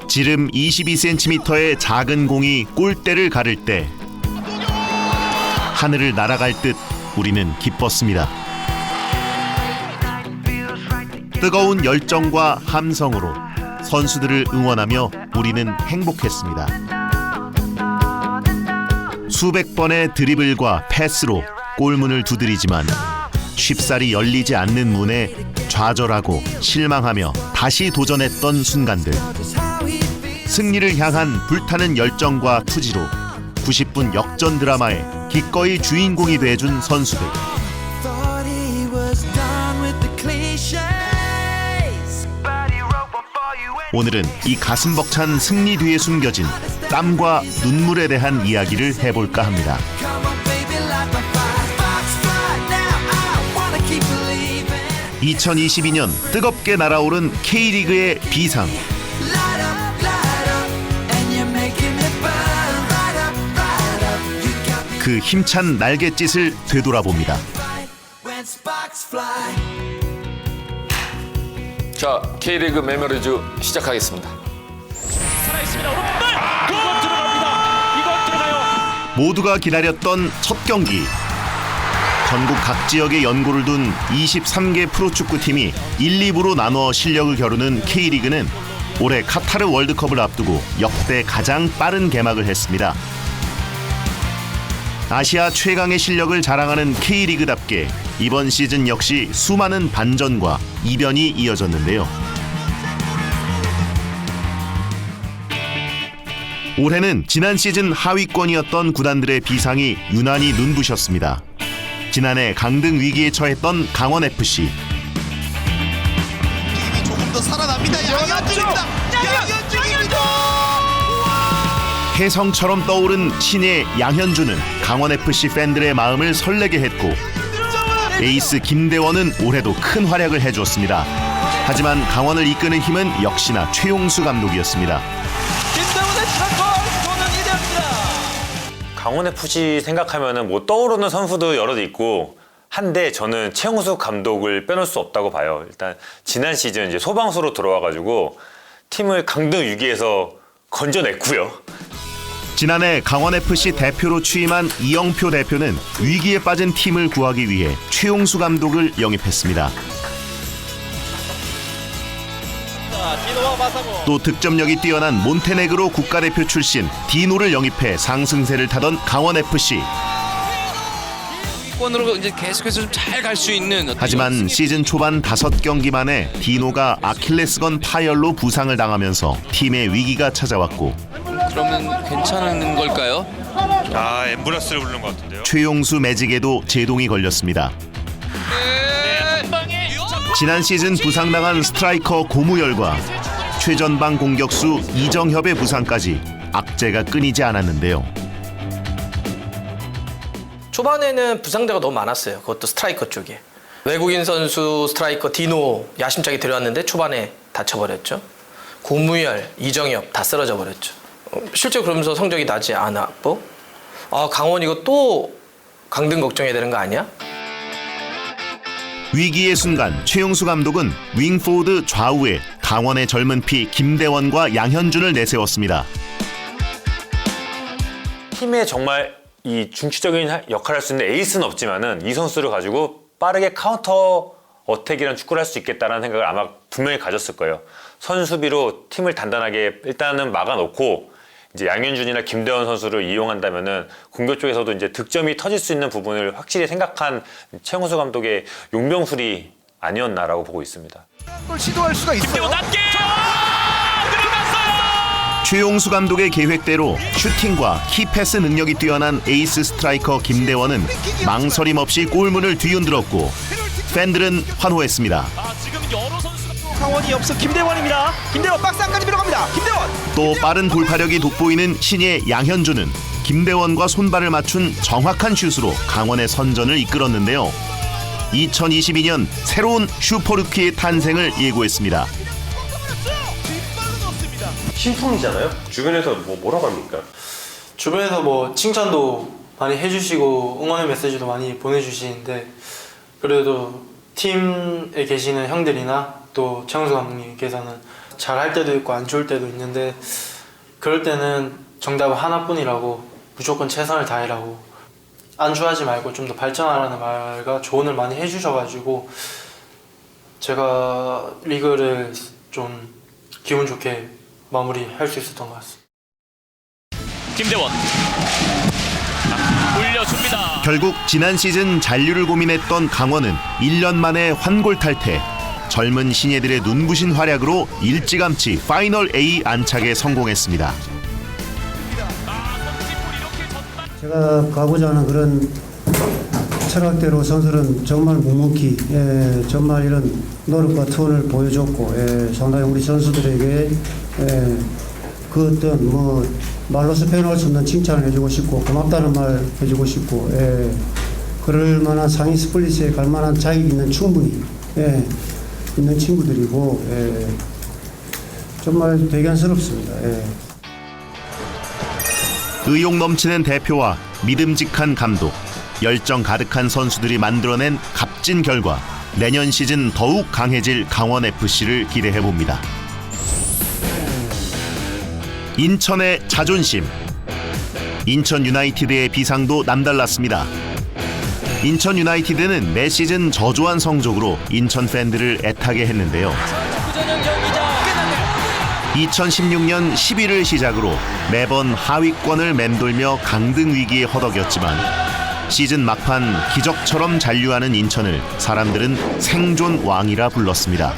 지름 22cm의 작은 공이 골대를 가를 때 하늘을 날아갈 듯 우리는 기뻤습니다. 뜨거운 열정과 함성으로 선수들을 응원하며 우리는 행복했습니다. 수백 번의 드리블과 패스로 골문을 두드리지만 쉽사리 열리지 않는 문에 좌절하고 실망하며 다시 도전했던 순간들. 승리를 향한 불타는 열정과 투지로 90분 역전 드라마의 기꺼이 주인공이 돼준 선수들. 오늘은 이 가슴 벅찬 승리 뒤에 숨겨진 땀과 눈물에 대한 이야기를 해볼까 합니다. 2022년 뜨겁게 날아오른 K리그의 비상. 그 힘찬 날갯짓을 되돌아봅니다. 자, K리그 메모리즈 시작하겠습니다. 살아있습니다. 오른발! 이건 들어갑니다. 이건 들어가요. 모두가 기다렸던 첫 경기. 전국 각 지역에 연고를 둔 23개 프로축구팀이 1, 2부로 나눠 실력을 겨루는 K리그는 올해 카타르 월드컵을 앞두고 역대 가장 빠른 개막을 했습니다. 아시아 최강의 실력을 자랑하는 K리그답게 이번 시즌 역시 수많은 반전과 이변이 이어졌는데요. 올해는 지난 시즌 하위권이었던 구단들의 비상이 유난히 눈부셨습니다. 지난해 강등 위기에 처했던 강원FC. 팀이 조금 더 살아납니다. 양현준입니다. 양현준입니다. 혜성처럼 떠오른 신예 양현준은 강원FC 팬들의 마음을 설레게 했고 에이스 김대원은 올해도 큰 활약을 해주었습니다. 하지만 강원을 이끄는 힘은 역시나 최용수 감독이었습니다. 김대훈의 찬걸 저는 이대합니다. 강원FC 생각하면은 뭐 떠오르는 선수도 여럿 있고 한데 저는 최용수 감독을 빼놓을 수 없다고 봐요. 일단 지난 시즌 이제 소방수로 들어와가지고 팀을 강등 위기에서 건져냈고요. 지난해 강원FC 대표로 취임한 이영표 대표는 위기에 빠진 팀을 구하기 위해 최용수 감독을 영입했습니다. 또 득점력이 뛰어난 몬테네그로 국가대표 출신 디노를 영입해 상승세를 타던 강원FC. 권으로 이제 계속해서 좀 잘 갈 수 있는. 하지만 시즌 초반 5경기 만에 디노가 아킬레스건 파열로 부상을 당하면서 팀의 위기가 찾아왔고 그러면 괜찮은 걸까요? 아, 앰뷸런스를 부르는 것 같은데요. 최용수 매직에도 제동이 걸렸습니다. 지난 시즌 부상당한 스트라이커 고무열과 최전방 공격수 이정협의 부상까지 악재가 끊이지 않았는데요. 초반에는 부상자가 너무 많았어요. 그것도 스트라이커 쪽에. 외국인 선수 스트라이커 디노 야심차게 데려왔는데 초반에 다쳐버렸죠. 고무열, 이정엽 다 쓰러져 버렸죠. 실제 그러면서 성적이 나지 않았고 강원 이거 또 강등 걱정해야 되는 거 아니야? 위기의 순간 최용수 감독은 윙포드 좌우에 강원의 젊은 피 김대원과 양현준을 내세웠습니다. 팀에 정말 이 중추적인 역할을 할 수 있는 에이스는 없지만은 이 선수를 가지고 빠르게 카운터 어택이라는 축구를 할 수 있겠다는 생각을 아마 분명히 가졌을 거예요. 선수비로 팀을 단단하게 일단은 막아놓고 이제 양현준이나 김대원 선수를 이용한다면은 공격 쪽에서도 이제 득점이 터질 수 있는 부분을 확실히 생각한 최용수 감독의 용병술이 아니었나라고 보고 있습니다. 걸 시도할 수가 있어요. 낮게 최용수 감독의 계획대로 슈팅과 키패스 능력이 뛰어난 에이스 스트라이커 김대원은 망설임 없이 골문을 뒤흔들었고 팬들은 환호했습니다. 지금 여러 선수가 강원이 옆서 김대원입니다. 김대원 박스 안까지 들어갑니다. 김대원. 또 빠른 돌파력이 돋보이는 신예 양현준은 김대원과 손발을 맞춘 정확한 슛으로 강원의 선전을 이끌었는데요. 2022년 새로운 슈퍼루키의 탄생을 예고했습니다. 신풍이잖아요. 주변에서 뭐라고 합니까? 주변에서 뭐 칭찬도 많이 해주시고 응원의 메시지도 많이 보내주시는데 그래도 팀에 계시는 형들이나 또 최용수 감독님께서는 잘할 때도 있고 안 좋을 때도 있는데 그럴 때는 정답은 하나뿐이라고 무조건 최선을 다해라고 안주하지 말고 좀 더 발전하라는 말과 조언을 많이 해주셔가지고 제가 리그를 좀 기분 좋게 마무리할 수 있었던 것 같습니다. 김대원 올려줍니다. 결국 지난 시즌 잔류를 고민했던 강원은 1년 만에 환골 탈퇴. 젊은 신예들의 눈부신 활약으로 일찌감치 파이널 A 안착에 성공했습니다. 제가 가고자 하는 그런 철학대로 선수는 정말 묵묵히 정말 이런 노력과 투혼을 보여줬고 상당히 우리 선수들에게 그 어떤 말로서 표현할 수 없는 칭찬을 해주고 싶고 고맙다는 말 해주고 싶고 그럴 만한 상위 스플릿에 갈 만한 자격이 있는 충분히 있는 친구들이고 정말 대견스럽습니다. 의욕 넘치는 대표와 믿음직한 감독, 열정 가득한 선수들이 만들어낸 값진 결과 내년 시즌 더욱 강해질 강원FC를 기대해봅니다. 인천의 자존심, 인천 유나이티드의 비상도 남달랐습니다. 인천 유나이티드는 매 시즌 저조한 성적으로 인천 팬들을 애타게 했는데요. 2016년 10위를 시작으로 매번 하위권을 맴돌며 강등 위기에 허덕였지만 시즌 막판 기적처럼 잔류하는 인천을 사람들은 생존 왕이라 불렀습니다.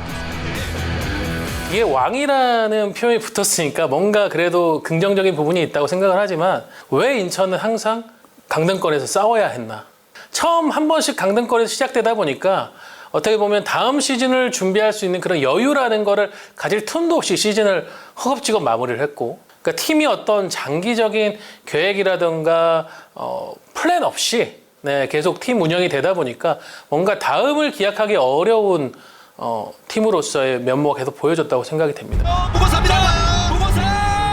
이게 왕이라는 표현이 붙었으니까 뭔가 그래도 긍정적인 부분이 있다고 생각을 하지만 왜 인천은 항상 강등권에서 싸워야 했나? 처음 한 번씩 강등권에서 시작되다 보니까 어떻게 보면 다음 시즌을 준비할 수 있는 그런 여유라는 거를 가질 틈도 없이 시즌을 허겁지겁 마무리를 했고, 그러니까 팀이 어떤 장기적인 계획이라든가 플랜 없이 계속 팀 운영이 되다 보니까 뭔가 다음을 기약하기 어려운 팀으로서의 면모가 계속 보여줬다고 생각이 됩니다.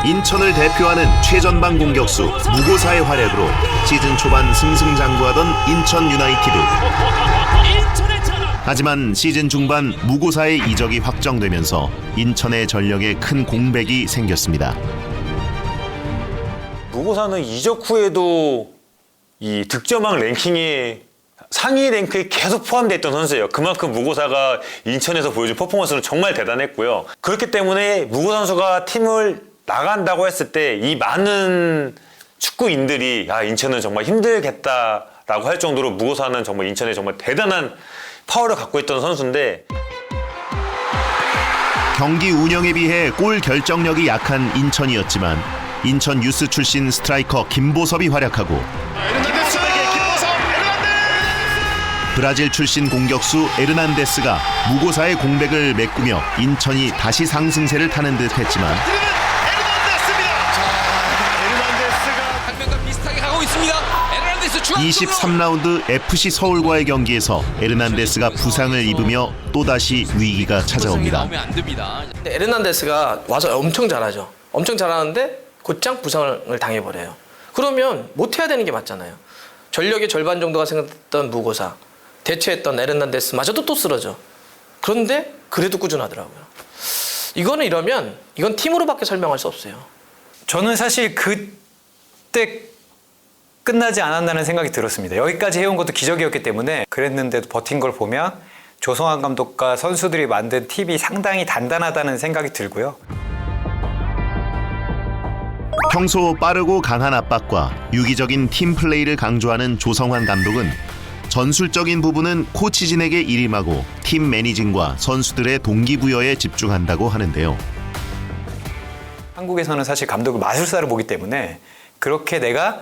인천을 대표하는 최전방 공격수 무고사의 활약으로 시즌 초반 승승장구하던 인천 유나이티드. 하지만 시즌 중반 무고사의 이적이 확정되면서 인천의 전력에 큰 공백이 생겼습니다. 무고사는 이적 후에도 이 득점왕 랭킹에 상위 랭크에 계속 포함되어 있던 선수예요. 그만큼 무고사가 인천에서 보여준 퍼포먼스는 정말 대단했고요. 그렇기 때문에 무고사 선수가 팀을 나간다고 했을 때 이 많은 축구인들이 인천은 정말 힘들겠다라고 할 정도로 무고사는 정말 인천에 정말 대단한 파워를 갖고 있던 선수인데, 경기 운영에 비해 골 결정력이 약한 인천이었지만 인천 유스 출신 스트라이커 김보섭이 활약하고 브라질 출신 공격수 에르난데스가 무고사의 공백을 메꾸며 인천이 다시 상승세를 타는 듯 했지만 23라운드 FC 서울과의 경기에서 에르난데스가 부상을 입으며 또다시 위기가 찾아옵니다. 근데 에르난데스가 와서 엄청 잘하죠. 엄청 잘하는데 곧장 부상을 당해버려요. 그러면 못해야 되는 게 맞잖아요. 전력의 절반 정도가 생겼던 무고사, 대체했던 에르난데스마저도 또 쓰러져. 그런데 그래도 꾸준하더라고요. 이건 팀으로밖에 설명할 수 없어요. 저는 사실 그때 끝나지 않았다는 생각이 들었습니다. 여기까지 해온 것도 기적이었기 때문에 그랬는데도 버틴 걸 보면 조성환 감독과 선수들이 만든 팀이 상당히 단단하다는 생각이 들고요. 평소 빠르고 강한 압박과 유기적인 팀 플레이를 강조하는 조성환 감독은 전술적인 부분은 코치진에게 일임하고 팀 매니징과 선수들의 동기부여에 집중한다고 하는데요. 한국에서는 사실 감독은 마술사를 보기 때문에 그렇게 내가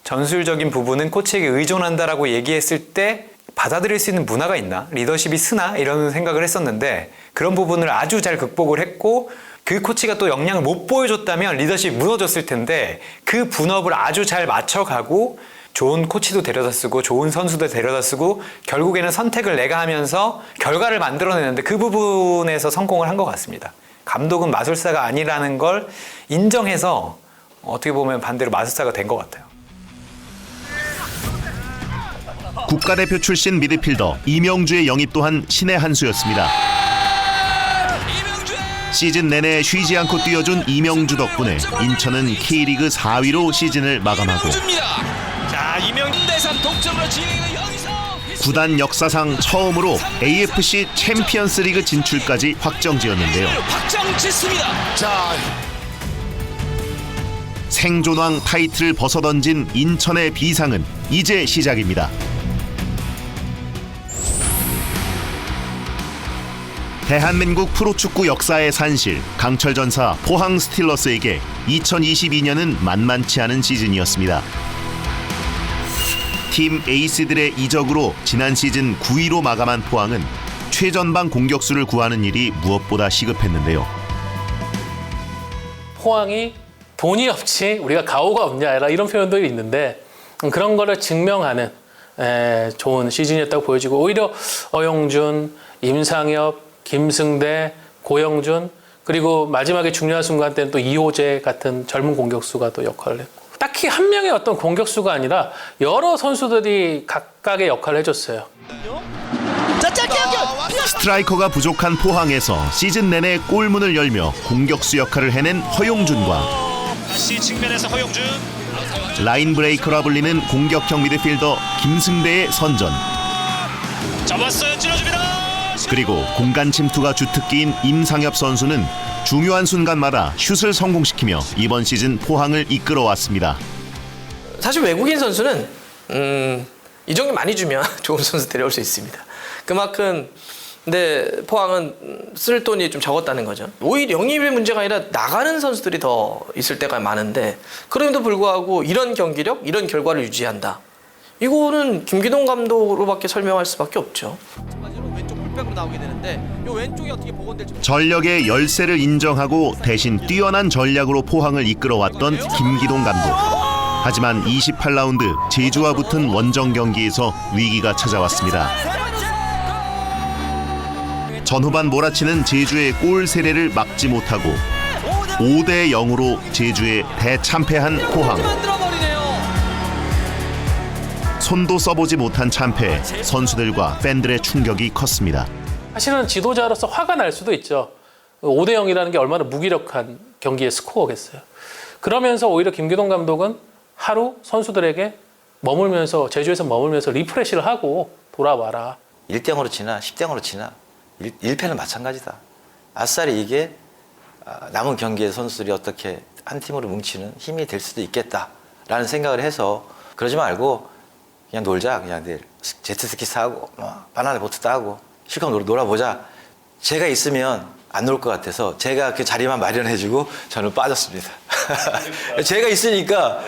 전술적인 부분은 코치에게 의존한다라고 얘기했을 때 받아들일 수 있는 문화가 있나? 리더십이 쓰나? 이런 생각을 했었는데 그런 부분을 아주 잘 극복을 했고, 그 코치가 또 역량을 못 보여줬다면 리더십이 무너졌을 텐데 그 분업을 아주 잘 맞춰가고 좋은 코치도 데려다 쓰고 좋은 선수도 데려다 쓰고 결국에는 선택을 내가 하면서 결과를 만들어내는데 그 부분에서 성공을 한 것 같습니다. 감독은 마술사가 아니라는 걸 인정해서 어떻게 보면 반대로 마술사가 된 것 같아요. 국가대표 출신 미드필더 이명주의 영입 또한 신의 한 수였습니다. 시즌 내내 쉬지 않고 뛰어준 이명주 덕분에 인천은 K리그 4위로 시즌을 마감하고 자, 이명준 대산 동점으로 진행을 여기서 구단 역사상 처음으로 AFC 챔피언스리그 진출까지 확정지었는데요. 확정짓습니다. 자, 생존왕 타이틀을 벗어던진 인천의 비상은 이제 시작입니다. 대한민국 프로축구 역사의 산실 강철전사 포항 스틸러스에게 2022년은 만만치 않은 시즌이었습니다. 팀 에이스들의 이적으로 지난 시즌 9위로 마감한 포항은 최전방 공격수를 구하는 일이 무엇보다 시급했는데요. 포항이 돈이 없지 우리가 가오가 없냐 이런 표현도 있는데 그런 거를 증명하는 좋은 시즌이었다고 보여지고 오히려 어용준, 임상엽, 김승대, 고영준 그리고 마지막에 중요한 순간 때는 또 이호재 같은 젊은 공격수가 또 역할을 했고 딱히 한 명의 어떤 공격수가 아니라 여러 선수들이 각각의 역할을 해줬어요. 자, 짧게 연결. 스트라이커가 부족한 포항에서 시즌 내내 골문을 열며 공격수 역할을 해낸 허용준과 다시 측면에서 허용준. 라인 브레이커라 불리는 공격형 미드필더 김승대의 선전. 잡았어요. 찔러줍니다. 그리고 공간 침투가 주특기인 임상엽 선수는 중요한 순간마다 슛을 성공시키며 이번 시즌 포항을 이끌어왔습니다. 사실 외국인 선수는 이적료 많이 주면 좋은 선수 데려올 수 있습니다. 그만큼 근데 포항은 쓸 돈이 좀 적었다는 거죠. 오히려 영입의 문제가 아니라 나가는 선수들이 더 있을 때가 많은데 그럼에도 불구하고 이런 경기력, 이런 결과를 유지한다. 이거는 김기동 감독으로밖에 설명할 수밖에 없죠. 왼쪽 풀백으로 나오게 되는데 이 왼쪽이 어떻게 복원될지 전력의 열세를 인정하고 대신 뛰어난 전략으로 포항을 이끌어왔던 김기동 감독. 하지만 28라운드 제주와 붙은 원정 경기에서 위기가 찾아왔습니다. 전후반 몰아치는 제주의 골 세례를 막지 못하고 5대 0으로 제주에 대참패한 포항. 손도 써보지 못한 참패에 선수들과 팬들의 충격이 컸습니다. 사실은 지도자로서 화가 날 수도 있죠. 5대 0이라는 게 얼마나 무기력한 경기의 스코어겠어요. 그러면서 오히려 김기동 감독은 하루 선수들에게 머물면서 제주에서 머물면서 리프레시를 하고 돌아와라. 1대0으로 치나 10대0으로 치나 1패는 마찬가지다. 아싸리 이게 남은 경기에 선수들이 어떻게 한 팀으로 뭉치는 힘이 될 수도 있겠다라는 생각을 해서 그러지 말고 그냥 놀자. 그냥 내일 제트스키 사고 바나나 보트 따고 실컷 놀아보자. 제가 있으면 안 놀 것 같아서 제가 그 자리만 마련해주고 저는 빠졌습니다. 제가 있으니까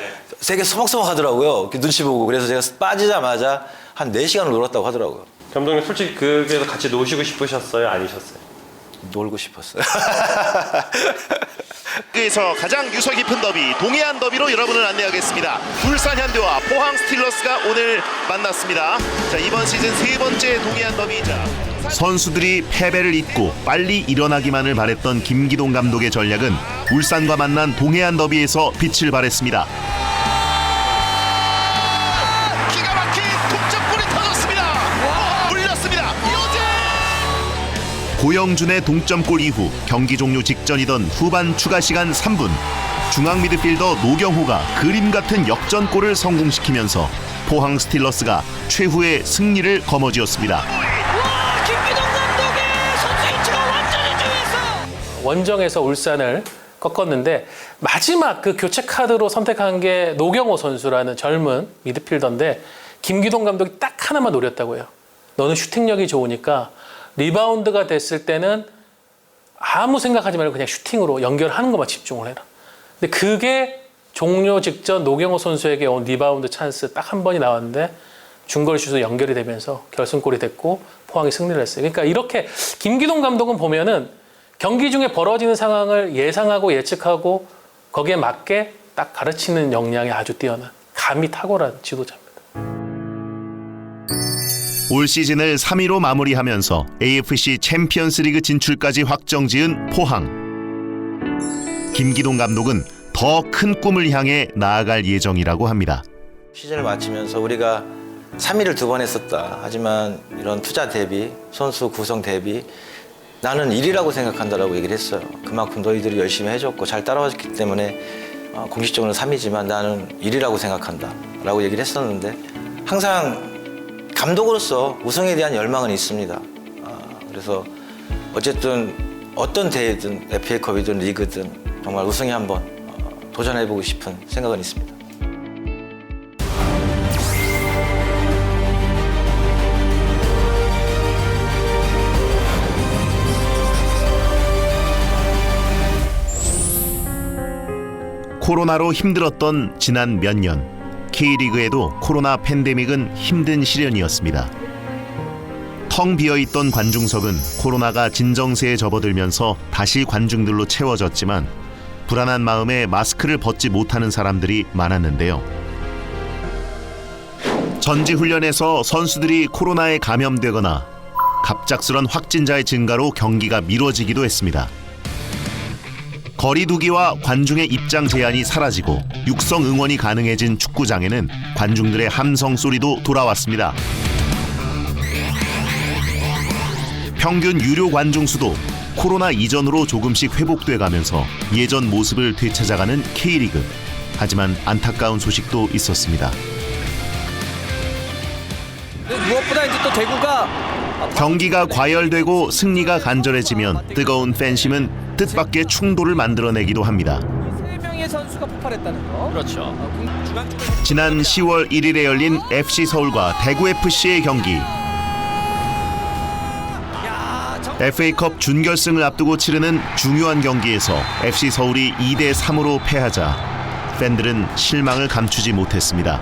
되게 소먹소먹 하더라고요. 눈치 보고. 그래서 제가 빠지자마자 한 4시간을 놀았다고 하더라고요. 감독님 솔직히 그게서 같이 노시고 싶으셨어요? 아니셨어요? 놀고 싶었어요. 그에서 가장 유서 깊은 더비 동해안 더비로 여러분을 안내하겠습니다. 울산 현대와 포항 스틸러스가 오늘 만났습니다. 자, 이번 시즌 3번째 동해안 더비이자 선수들이 패배를 잊고 빨리 일어나기만을 바랬던 김기동 감독의 전략은 울산과 만난 동해안 더비에서 빛을 발했습니다. 기가 막힌 동점골이 터졌습니다. 물렸습니다. 고영준의 동점골 이후 경기 종료 직전이던 후반 추가 시간 3분 중앙 미드필더 노경호가 그림 같은 역전골을 성공시키면서 포항 스틸러스가 최후의 승리를 거머쥐었습니다. 김기동 감독의 선수 교체가 완전히 중요했어요. 원정에서 울산을 꺾었는데 마지막 그 교체 카드로 선택한 게 노경호 선수라는 젊은 미드필더인데 김기동 감독이 딱 하나만 노렸다고 해요. 너는 슈팅력이 좋으니까 리바운드가 됐을 때는 아무 생각하지 말고 그냥 슈팅으로 연결하는 것만 집중을 해라. 근데 그게 종료 직전 노경호 선수에게 온 리바운드 찬스 딱 한 번이 나왔는데 중거리 슛으로 연결이 되면서 결승골이 됐고 포항이 승리를 했어요. 그러니까 이렇게 김기동 감독은 보면은 경기 중에 벌어지는 상황을 예상하고 예측하고 거기에 맞게 딱 가르치는 역량이 아주 뛰어난 감이 탁월한 지도자입니다. 올 시즌을 3위로 마무리하면서 AFC 챔피언스리그 진출까지 확정지은 포항. 김기동 감독은 더 큰 꿈을 향해 나아갈 예정이라고 합니다. 시즌을 마치면서 우리가 3위를 2번 했었다. 하지만 이런 투자 대비, 선수 구성 대비 나는 일이라고 생각한다라고 얘기를 했어요. 그만큼 너희들이 열심히 해줬고 잘 따라왔기 때문에 공식적으로는 3위지만 나는 일이라고 생각한다라고 얘기를 했었는데 항상 감독으로서 우승에 대한 열망은 있습니다. 그래서 어쨌든 어떤 대회든 FA컵이든 리그든 정말 우승에 한번 도전해보고 싶은 생각은 있습니다. 코로나로 힘들었던 지난 몇 년, K리그에도 코로나 팬데믹은 힘든 시련이었습니다. 텅 비어있던 관중석은 코로나가 진정세에 접어들면서 다시 관중들로 채워졌지만 불안한 마음에 마스크를 벗지 못하는 사람들이 많았는데요. 전지훈련에서 선수들이 코로나에 감염되거나 갑작스런 확진자의 증가로 경기가 미뤄지기도 했습니다. 거리두기와 관중의 입장 제한이 사라지고 육성 응원이 가능해진 축구장에는 관중들의 함성 소리도 돌아왔습니다. 평균 유료 관중 수도 코로나 이전으로 조금씩 회복돼 가면서 예전 모습을 되찾아가는 K리그. 하지만 안타까운 소식도 있었습니다. 무엇보다 이제 또 대구가 경기가 과열되고 승리가 간절해지면 뜨거운 팬심은 뜻밖의 충돌을 만들어내기도 합니다. 3명의 선수가 폭발했다는 거. 그렇죠. 지난 10월 1일에 열린 FC 서울과 대구 FC의 경기. FA컵 준결승을 앞두고 치르는 중요한 경기에서 FC 서울이 2대3으로 패하자 팬들은 실망을 감추지 못했습니다.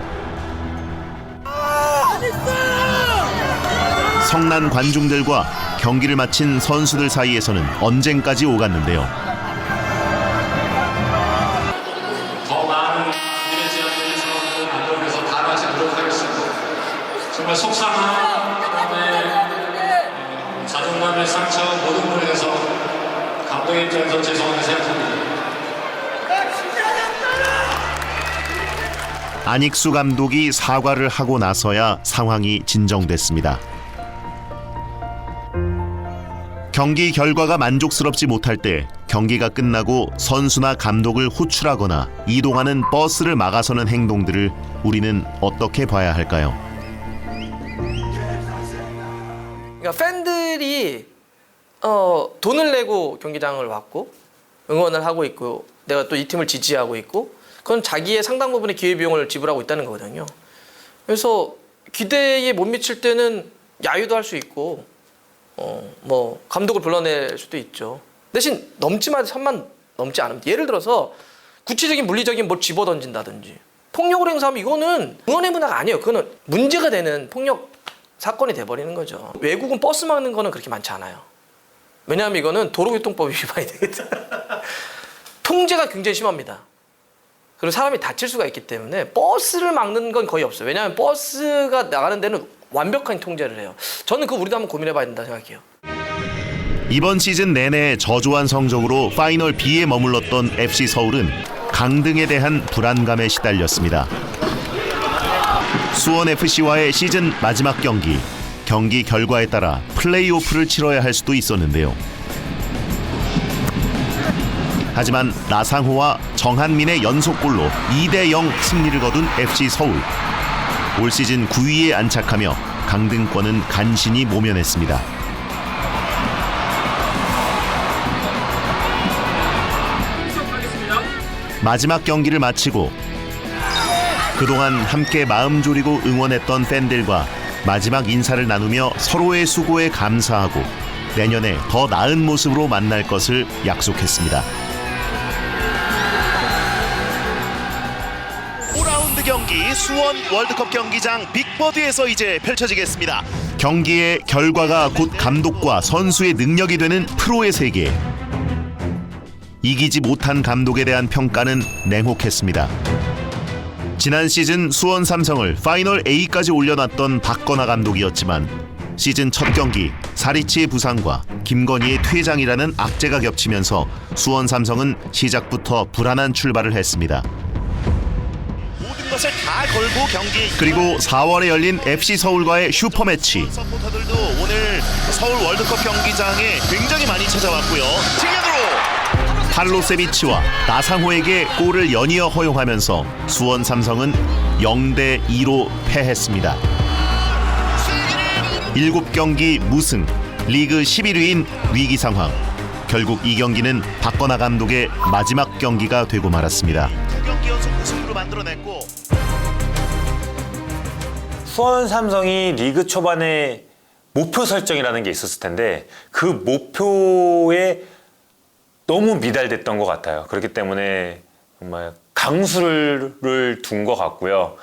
성난 관중들과 경기를 마친 선수들 사이에서는 언쟁까지 오갔는데요. 더 많은 일의 제안들이 상황을 만들기 위해서 다 같이 노력하겠습니다. 정말 속상한 그다음에 자존감의 상처 모든 걸 해서 감독의 입장에서 죄송하게 생각합니다. 안익수 감독이 사과를 하고 나서야 상황이 진정됐습니다. 경기 결과가 만족스럽지 못할 때 경기가 끝나고 선수나 감독을 호출하거나 이동하는 버스를 막아서는 행동들을 우리는 어떻게 봐야 할까요? 그러니까 팬들이 돈을 내고 경기장을 왔고 응원을 하고 있고 내가 또 이 팀을 지지하고 있고 그건 자기의 상당 부분의 기회비용을 지불하고 있다는 거거든요. 그래서 기대에 못 미칠 때는 야유도 할 수 있고 뭐 감독을 불러낼 수도 있죠. 대신 선만 넘지 않으면 예를 들어서 구체적인 물리적인 뭘 집어던진다든지 폭력을 행사하면 이거는 응원의 문화가 아니에요. 그거는 문제가 되는 폭력 사건이 돼버리는 거죠. 외국은 버스 막는 거는 그렇게 많지 않아요. 왜냐하면 이거는 도로교통법 위반이 되거든. 통제가 굉장히 심합니다. 그리고 사람이 다칠 수가 있기 때문에 버스를 막는 건 거의 없어요. 왜냐하면 버스가 나가는 데는 완벽한 통제를 해요. 저는 그거 우리도 한번 고민해봐야 된다 생각해요. 이번 시즌 내내 저조한 성적으로 파이널 B에 머물렀던 FC 서울은 강등에 대한 불안감에 시달렸습니다. 수원FC와의 시즌 마지막 경기 결과에 따라 플레이오프를 치러야 할 수도 있었는데요. 하지만 나상호와 정한민의 연속골로 2대0 승리를 거둔 FC 서울. 올 시즌 9위에 안착하며 강등권은 간신히 모면했습니다. 마지막 경기를 마치고 그동안 함께 마음 졸이고 응원했던 팬들과 마지막 인사를 나누며 서로의 수고에 감사하고 내년에 더 나은 모습으로 만날 것을 약속했습니다. 5라운드 경기 수원 월드컵 경기장 빅버드에서 이제 펼쳐지겠습니다. 경기의 결과가 곧 감독과 선수의 능력이 되는 프로의 세계. 이기지 못한 감독에 대한 평가는 냉혹했습니다. 지난 시즌 수원 삼성을 파이널 A까지 올려놨던 박건하 감독이었지만 시즌 첫 경기 사리치의 부상과 김건희의 퇴장이라는 악재가 겹치면서 수원 삼성은 시작부터 불안한 출발을 했습니다. 모든 것을 다 걸고 경기에 그리고 4월에 열린 FC 서울과의 슈퍼매치. 서포터들도 오늘 서울 월드컵 경기장에 굉장히 많이 찾아왔고요. 측면으로 팔로세비치와 나상호에게 골을 연이어 허용하면서 수원 삼성은 0대2로 패했습니다. 7경기 무승, 리그 11위인 위기 상황. 결국 이 경기는 박건하 감독의 마지막 경기가 되고 말았습니다. 2경기 연속 무승부로 만들어냈고 수원 삼성이 리그 초반에 목표 설정이라는 게 있었을 텐데 그 목표에 너무 미달됐던 것 같아요. 그렇기 때문에 정말 강수를 둔 것 같고요.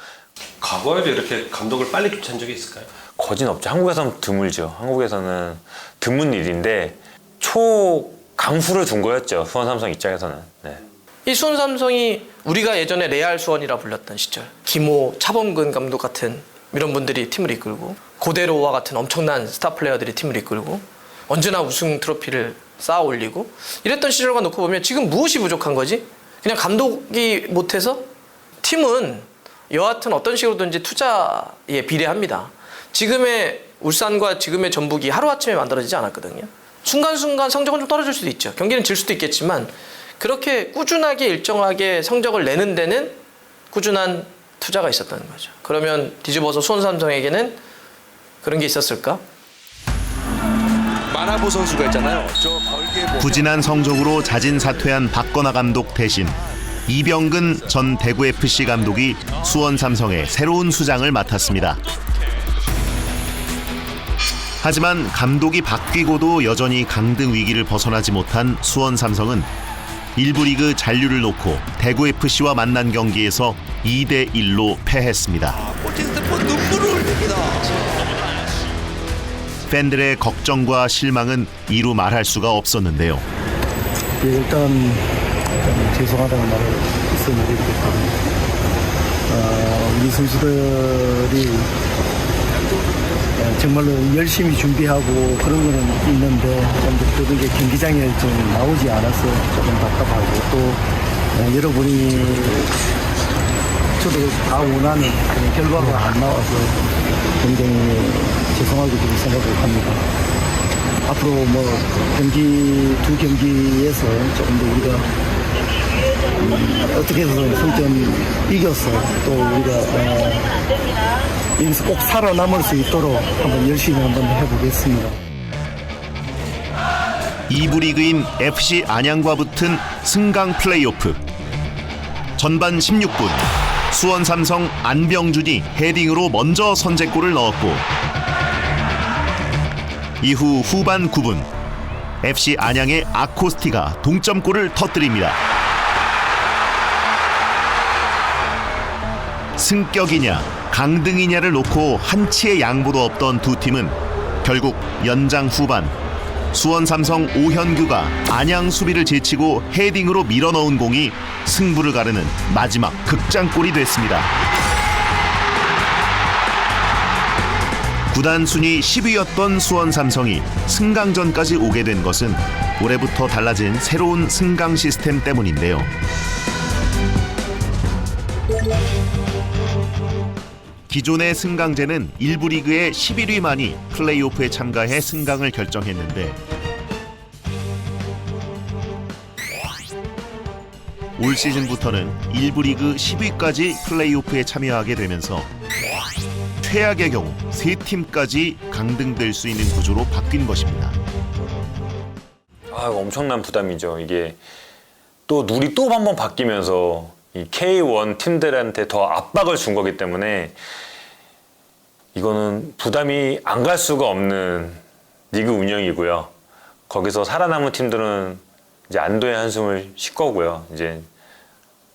과거에도 이렇게 감독을 빨리 교체한 적이 있을까요? 거진 없죠. 한국에서는 드물죠. 한국에서는 드문 일인데 초강수를 둔 거였죠. 수원 삼성 입장에서는. 네. 이 수원 삼성이 우리가 예전에 레알 수원이라 불렸던 시절 김호, 차범근 감독 같은 이런 분들이 팀을 이끌고 고대로와 같은 엄청난 스타 플레이어들이 팀을 이끌고 언제나 우승 트로피를 쌓아 올리고 이랬던 시절과 놓고 보면 지금 무엇이 부족한 거지? 그냥 감독이 못해서? 팀은 여하튼 어떤 식으로든지 투자에 비례합니다. 지금의 울산과 지금의 전북이 하루아침에 만들어지지 않았거든요. 순간순간 성적은 좀 떨어질 수도 있죠. 경기는 질 수도 있겠지만 그렇게 꾸준하게 일정하게 성적을 내는 데는 꾸준한 투자가 있었다는 거죠. 그러면 뒤집어서 수원 삼성에게는 그런 게 있었을까? 마나보 선수가 있잖아요. 저 벌게 부진한 성적으로 자진 사퇴한 박건하 감독 대신 이병근 전 대구FC 감독이 수원 삼성의 새로운 수장을 맡았습니다. 하지만 감독이 바뀌고도 여전히 강등 위기를 벗어나지 못한 수원 삼성은 1부 리그 잔류를 놓고 대구FC와 만난 경기에서 2대1로 패했습니다. 폴팅스포 눈물을 흘립니다. 팬들의 걱정과 실망은 이루 말할 수가 없었는데요. 일단 죄송하다는 말을 있어야 되겠거든요. 우리 선수들이 정말로 열심히 준비하고 그런 거는 있는데 좀 그게 경기장에 좀 나오지 않아서 조금 답답하고 또 여러분이 저도 다 원하는 그런 결과가 안 나와서 굉장히 죄송하게 좀 생각을 합니다. 앞으로 뭐 두 경기에서 조금 더 우리가 어떻게 해서 승점 이겨서 또 우리가 여기서 꼭 살아남을 수 있도록 한번 열심히 한번 해보겠습니다. 2부 리그인 FC 안양과 붙은 승강 플레이오프. 전반 16분 수원 삼성 안병준이 헤딩으로 먼저 선제골을 넣었고 이후 후반 9분 FC 안양의 아코스티가 동점골을 터뜨립니다. 승격이냐 강등이냐를 놓고 한치의 양보도 없던 두 팀은 결국 연장 후반 수원 삼성 오현규가 안양 수비를 제치고 헤딩으로 밀어넣은 공이 승부를 가르는 마지막 극장골이 됐습니다. 구단 순위 10위였던 수원 삼성이 승강전까지 오게 된 것은 올해부터 달라진 새로운 승강 시스템 때문인데요. 기존의 승강제는 1부 리그의 11위만이 플레이오프에 참가해 승강을 결정했는데 올 시즌부터는 1부 리그 10위까지 플레이오프에 참여하게 되면서 최악의 경우 3팀까지 강등될 수 있는 구조로 바뀐 것입니다. 엄청난 부담이죠. 이게 또 룰이 또 한 번 바뀌면서 이 K1 팀들한테 더 압박을 준 거기 때문에 이거는 부담이 안 갈 수가 없는 리그 운영이고요. 거기서 살아남은 팀들은 이제 안도의 한숨을 쉴 거고요. 이제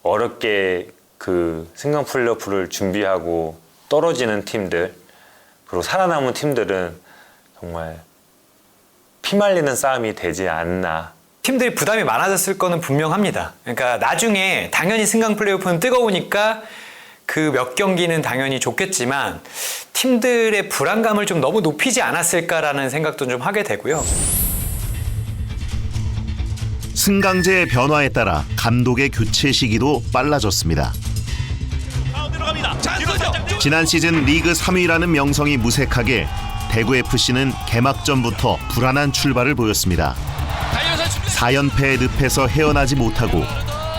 어렵게 그 승강 플레이오프를 준비하고 떨어지는 팀들, 그리고 살아남은 팀들은 정말 피말리는 싸움이 되지 않나. 팀들이 부담이 많아졌을 거는 분명합니다. 그러니까 나중에 당연히 승강 플레이오프는 뜨거우니까 그 몇 경기는 당연히 좋겠지만 팀들의 불안감을 좀 너무 높이지 않았을까라는 생각도 좀 하게 되고요. 승강제 변화에 따라 감독의 교체 시기도 빨라졌습니다. 지난 시즌 리그 3위라는 명성이 무색하게 대구FC는 개막전부터 불안한 출발을 보였습니다. 4연패의 늪에서 헤어나지 못하고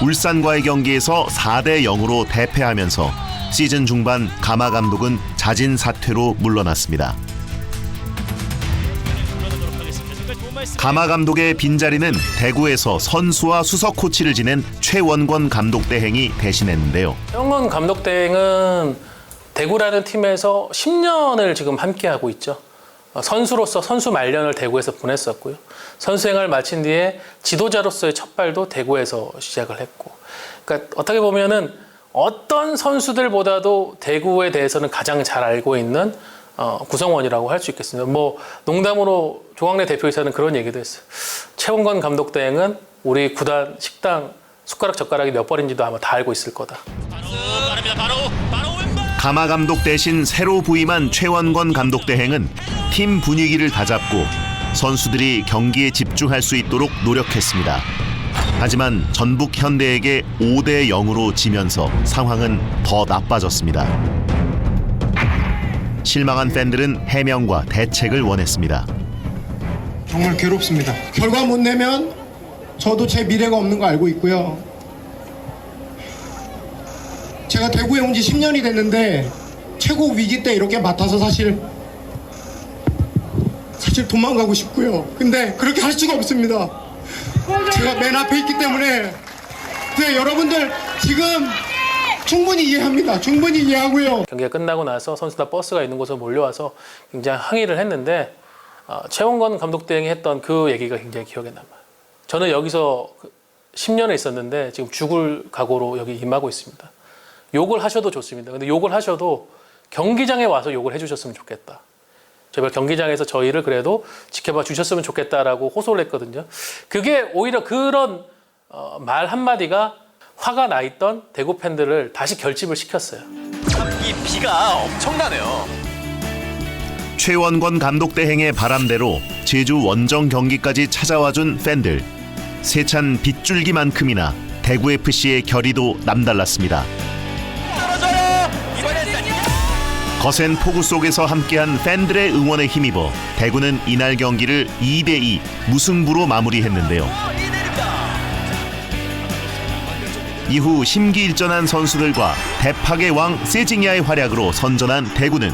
울산과의 경기에서 4대0으로 대패하면서 시즌 중반 가마 감독은 자진 사퇴로 물러났습니다. 가마 감독의 빈자리는 대구에서 선수와 수석 코치를 지낸 최원권 감독 대행이 대신했는데요. 최원권 감독 대행은 대구라는 팀에서 10년을 지금 함께하고 있죠. 선수로서 선수 말년을 대구에서 보냈었고요. 선수 생활을 마친 뒤에 지도자로서의 첫 발도 대구에서 시작을 했고, 그러니까 어떻게 보면은 어떤 선수들보다도 대구에 대해서는 가장 잘 알고 있는 구성원이라고 할 수 있겠습니다. 뭐 농담으로 조광래 대표이사는 그런 얘기도 했어요. 최원권 감독 대행은 우리 구단 식당 숟가락 젓가락이 몇 번인지도 아마 다 알고 있을 거다. 가마 감독 대신 새로 부임한 최원권 감독 대행은 팀 분위기를 다잡고 선수들이 경기에 집중할 수 있도록 노력했습니다. 하지만 전북 현대에게 5대0으로 지면서 상황은 더 나빠졌습니다. 실망한 팬들은 해명과 대책을 원했습니다. 정말 괴롭습니다. 결과 못 내면 저도 제 미래가 없는 거 알고 있고요. 제가 대구에 온 지 10년이 됐는데 최고 위기 때 이렇게 맡아서 사실 도망가고 싶고요. 근데 그렇게 할 수가 없습니다. 제가 맨 앞에 있기 때문에. 네, 여러분들 지금 충분히 이해합니다. 충분히 이해하고요. 경기가 끝나고 나서 선수들 버스가 있는 곳으로 몰려와서 굉장히 항의를 했는데 최원권 감독 대행이 했던 그 얘기가 굉장히 기억에 남아요. 저는 여기서 10년을 있었는데 지금 죽을 각오로 여기 임하고 있습니다. 욕을 하셔도 좋습니다. 근데 욕을 하셔도 경기장에 와서 욕을 해주셨으면 좋겠다. 제발 경기장에서 저희를 그래도 지켜봐 주셨으면 좋겠다라고 호소를 했거든요. 그게 오히려 그런 말 한마디가 화가 나 있던 대구 팬들을 다시 결집을 시켰어요. 이 비가 엄청나네요. 최원권 감독 대행의 바람대로 제주 원정 경기까지 찾아와준 팬들. 세찬 빗줄기만큼이나 대구FC의 결의도 남달랐습니다. 거센 폭우 속에서 함께한 팬들의 응원에 힘입어 대구는 이날 경기를 2대2 무승부로 마무리했는데요. 이후 심기일전한 선수들과 대팍의 왕 세징야의 활약으로 선전한 대구는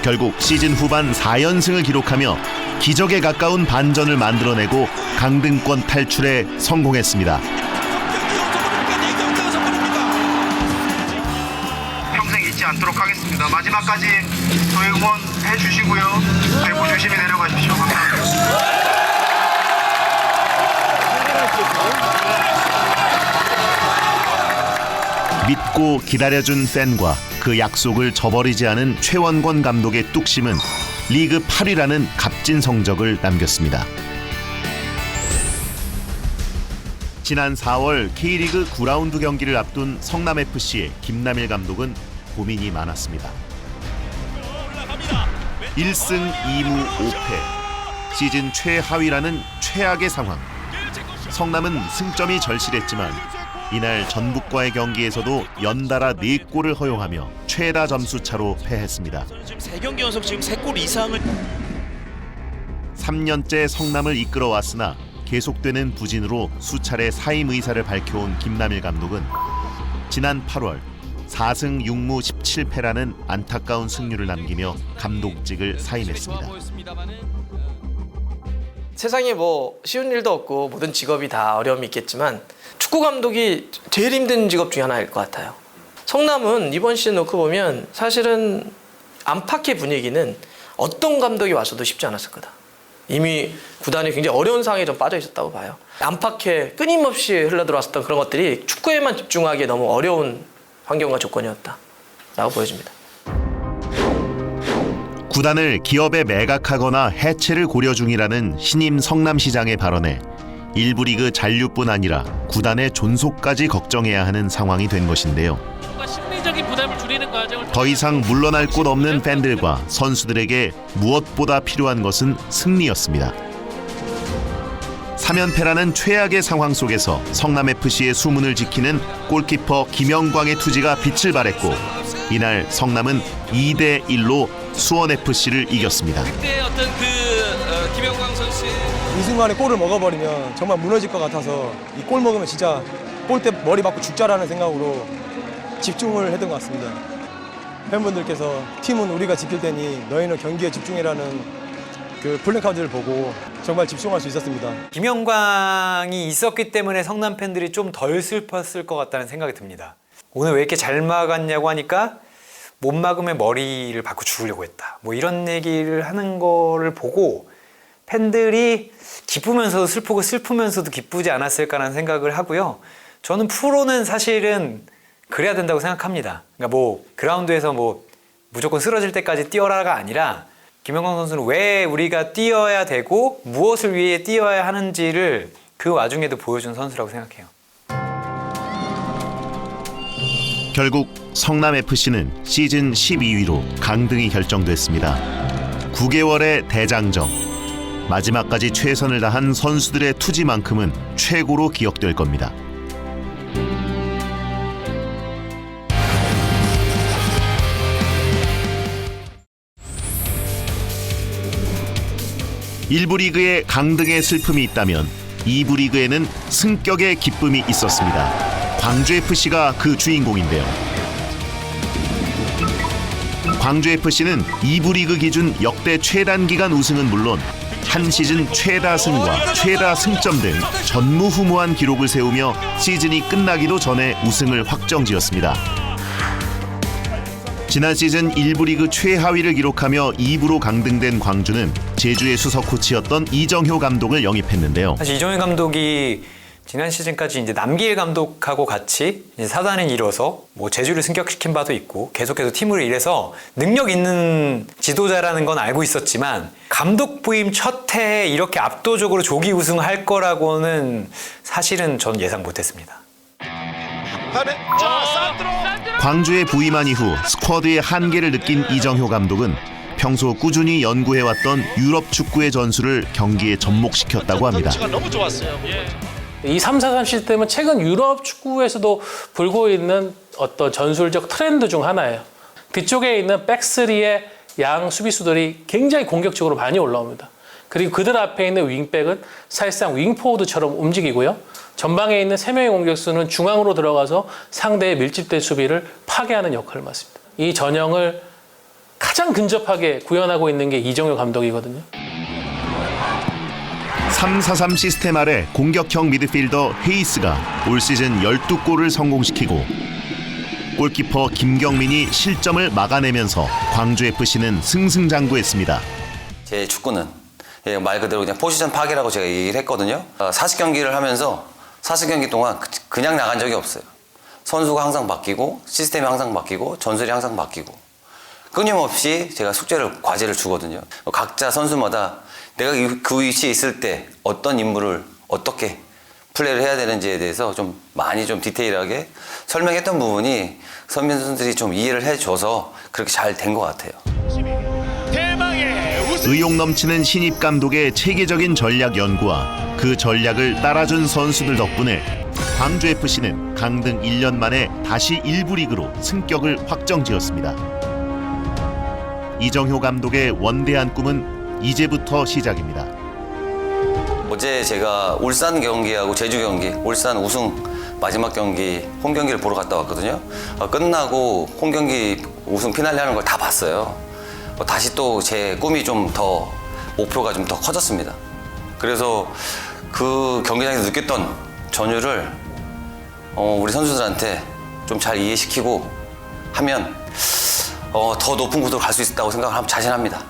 결국 시즌 후반 4연승을 기록하며 기적에 가까운 반전을 만들어내고 강등권 탈출에 성공했습니다. 평생 잊지 않도록 하겠습니다. 마지막까지 저희 응원해 주시고요. 대구 조심히 내려가십시오. 감사합니다. 믿고 기다려준 팬과 그 약속을 저버리지 않은 최원권 감독의 뚝심은 리그 8위라는 값진 성적을 남겼습니다. 지난 4월 K리그 9라운드 경기를 앞둔 성남FC의 김남일 감독은 고민이 많았습니다. 1승 2무 5패, 시즌 최하위라는 최악의 상황. 성남은 승점이 절실했지만 이날 전북과의 경기에서도 연달아 4골을 허용하며 최다 점수차로 패했습니다. 3경기 연속 지금 3골 이상을 3년째 성남을 이끌어왔으나 계속되는 부진으로 수차례 사임 의사를 밝혀온 김남일 감독은 지난 8월 4승 6무 17패라는 안타까운 승률을 남기며 감독직을 사임했습니다. 세상에 뭐 쉬운 일도 없고 모든 직업이 다 어려움이 있겠지만 축구 감독이 제일 힘든 직업 중에 하나일 것 같아요. 성남은 이번 시즌 놓고 보면 사실은 안팎의 분위기는 어떤 감독이 와서도 쉽지 않았을 거다. 이미 구단이 굉장히 어려운 상황에 좀 빠져 있었다고 봐요. 안팎에 끊임없이 흘러들어왔었던 그런 것들이 축구에만 집중하기에 너무 어려운 환경과 조건이었다라고 보여집니다. 구단을 기업에 매각하거나 해체를 고려 중이라는 신임 성남시장의 발언에 일부 리그 잔류뿐 아니라 구단의 존속까지 걱정해야 하는 상황이 된 것인데요. 심리적인 부담을 줄이는 과정을 더 이상 물러날 곳 없는 팬들과 선수들에게 무엇보다 필요한 것은 승리였습니다. 3연패라는 최악의 상황 속에서 성남FC의 수문을 지키는 골키퍼 김영광의 투지가 빛을 발했고 이날 성남은 2대1로 수원FC를 이겼습니다. 그때 어떤 김영광 선수의 이 순간에 골을 먹어버리면 정말 무너질 것 같아서 이 골 먹으면 진짜 골대 머리 맞고 죽자라는 생각으로 집중을 했던 것 같습니다. 팬분들께서 팀은 우리가 지킬 테니 너희는 경기에 집중해라는 그 플래카드를 보고 정말 집중할 수 있었습니다. 김영광이 있었기 때문에 성남 팬들이 좀 덜 슬펐을 것 같다는 생각이 듭니다. 오늘 왜 이렇게 잘 막았냐고 하니까 못 막으면 머리를 받고 죽으려고 했다. 뭐 이런 얘기를 하는 거를 보고 팬들이 기쁘면서도 슬프고 슬프면서도 기쁘지 않았을까라는 생각을 하고요. 저는 프로는 사실은 그래야 된다고 생각합니다. 그러니까 뭐 그라운드에서 뭐 무조건 쓰러질 때까지 뛰어라가 아니라 김영광 선수는 왜 우리가 뛰어야 되고 무엇을 위해 뛰어야 하는지를 그 와중에도 보여준 선수라고 생각해요. 결국 성남FC는 시즌 12위로 강등이 결정됐습니다. 9개월의 대장정. 마지막까지 최선을 다한 선수들의 투지만큼은 최고로 기억될 겁니다. 일부 리그에 강등의 슬픔이 있다면 2부 리그에는 승격의 기쁨이 있었습니다. 광주FC가 그 주인공인데요. 광주FC는 2부 리그 기준 역대 최단기간 우승은 물론 한 시즌 최다 승과 최다 승점 등 전무후무한 기록을 세우며 시즌이 끝나기도 전에 우승을 확정지었습니다. 지난 시즌 1부 리그 최하위를 기록하며 2부로 강등된 광주는 제주의 수석 코치였던 이정효 감독을 영입했는데요. 사실 이정효 감독이 지난 시즌까지 이제 남길 감독하고 같이 이제 사단을 이뤄서 뭐 제주를 승격시킨 바도 있고 계속해서 팀을 이뤄서 능력 있는 지도자라는 건 알고 있었지만 감독 부임 첫 해에 이렇게 압도적으로 조기 우승할 거라고는 사실은 전 예상 못했습니다. 광주에 부임한 이후 스쿼드의 한계를 느낀 이정효 감독은 평소 꾸준히 연구해왔던 유럽 축구의 전술을 경기에 접목시켰다고 합니다. 너무 좋았어요. 이 3-4-3 시스템은 최근 유럽 축구에서도 불고 있는 어떤 전술적 트렌드 중 하나예요. 뒤쪽에 있는 백스리의 양 수비수들이 굉장히 공격적으로 많이 올라옵니다. 그리고 그들 앞에 있는 윙백은 사실상 윙포워드처럼 움직이고요. 전방에 있는 3명의 공격수는 중앙으로 들어가서 상대의 밀집된 수비를 파괴하는 역할을 맡습니다. 이 전형을 가장 근접하게 구현하고 있는 게 이정효 감독이거든요. 3-4-3 시스템 아래 공격형 미드필더 헤이스가 올 시즌 12골을 성공시키고 골키퍼 김경민이 실점을 막아내면서 광주FC는 승승장구했습니다. 제 축구는 말 그대로 그냥 포지션 파괴라고 제가 얘기를 했거든요. 40경기를 하면서 40경기 동안 그냥 나간 적이 없어요. 선수가 항상 바뀌고 시스템이 항상 바뀌고 전술이 항상 바뀌고 끊임없이 제가 과제를 주거든요. 각자 선수마다 내가 그 위치에 있을 때 어떤 임무를 어떻게 플레이를 해야 되는지에 대해서 좀 많이 좀 디테일하게 설명했던 부분이 선배선수들이 좀 이해를 해줘서 그렇게 잘 된 것 같아요. 의욕 넘치는 신입 감독의 체계적인 전략 연구와 그 전략을 따라준 선수들 덕분에 광주FC는 강등 1년 만에 다시 1부 리그로 승격을 확정지었습니다. 이정효 감독의 원대한 꿈은 이제부터 시작입니다. 어제 제가 울산 경기하고 제주 경기, 울산 우승 마지막 경기, 홈 경기를 보러 갔다 왔거든요. 끝나고 홈 경기 우승 피날레 하는 걸 다 봤어요. 다시 또 제 꿈이 좀 더 목표가 좀 더 커졌습니다. 그래서 그 경기장에서 느꼈던 전율을 우리 선수들한테 좀 잘 이해시키고 하면 더 높은 곳으로 갈 수 있다고 생각을 자신합니다.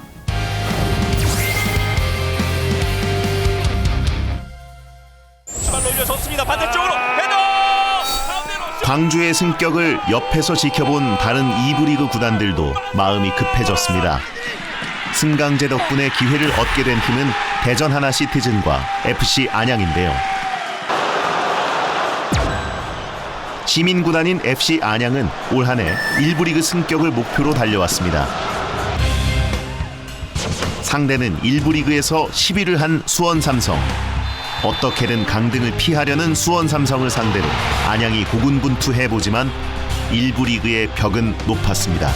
좋습니다. 반대쪽으로 헤더! 광주의 승격을 옆에서 지켜본 다른 2부 리그 구단들도 마음이 급해졌습니다. 승강제 덕분에 기회를 얻게 된 팀은 대전 하나 시티즌과 FC 안양인데요. 시민구단인 FC 안양은 올 한 해 1부 리그 승격을 목표로 달려왔습니다. 상대는 1부 리그에서 10위를 한 수원 삼성. 어떻게든 강등을 피하려는 수원 삼성을 상대로 안양이 고군분투해보지만 1부 리그의 벽은 높았습니다.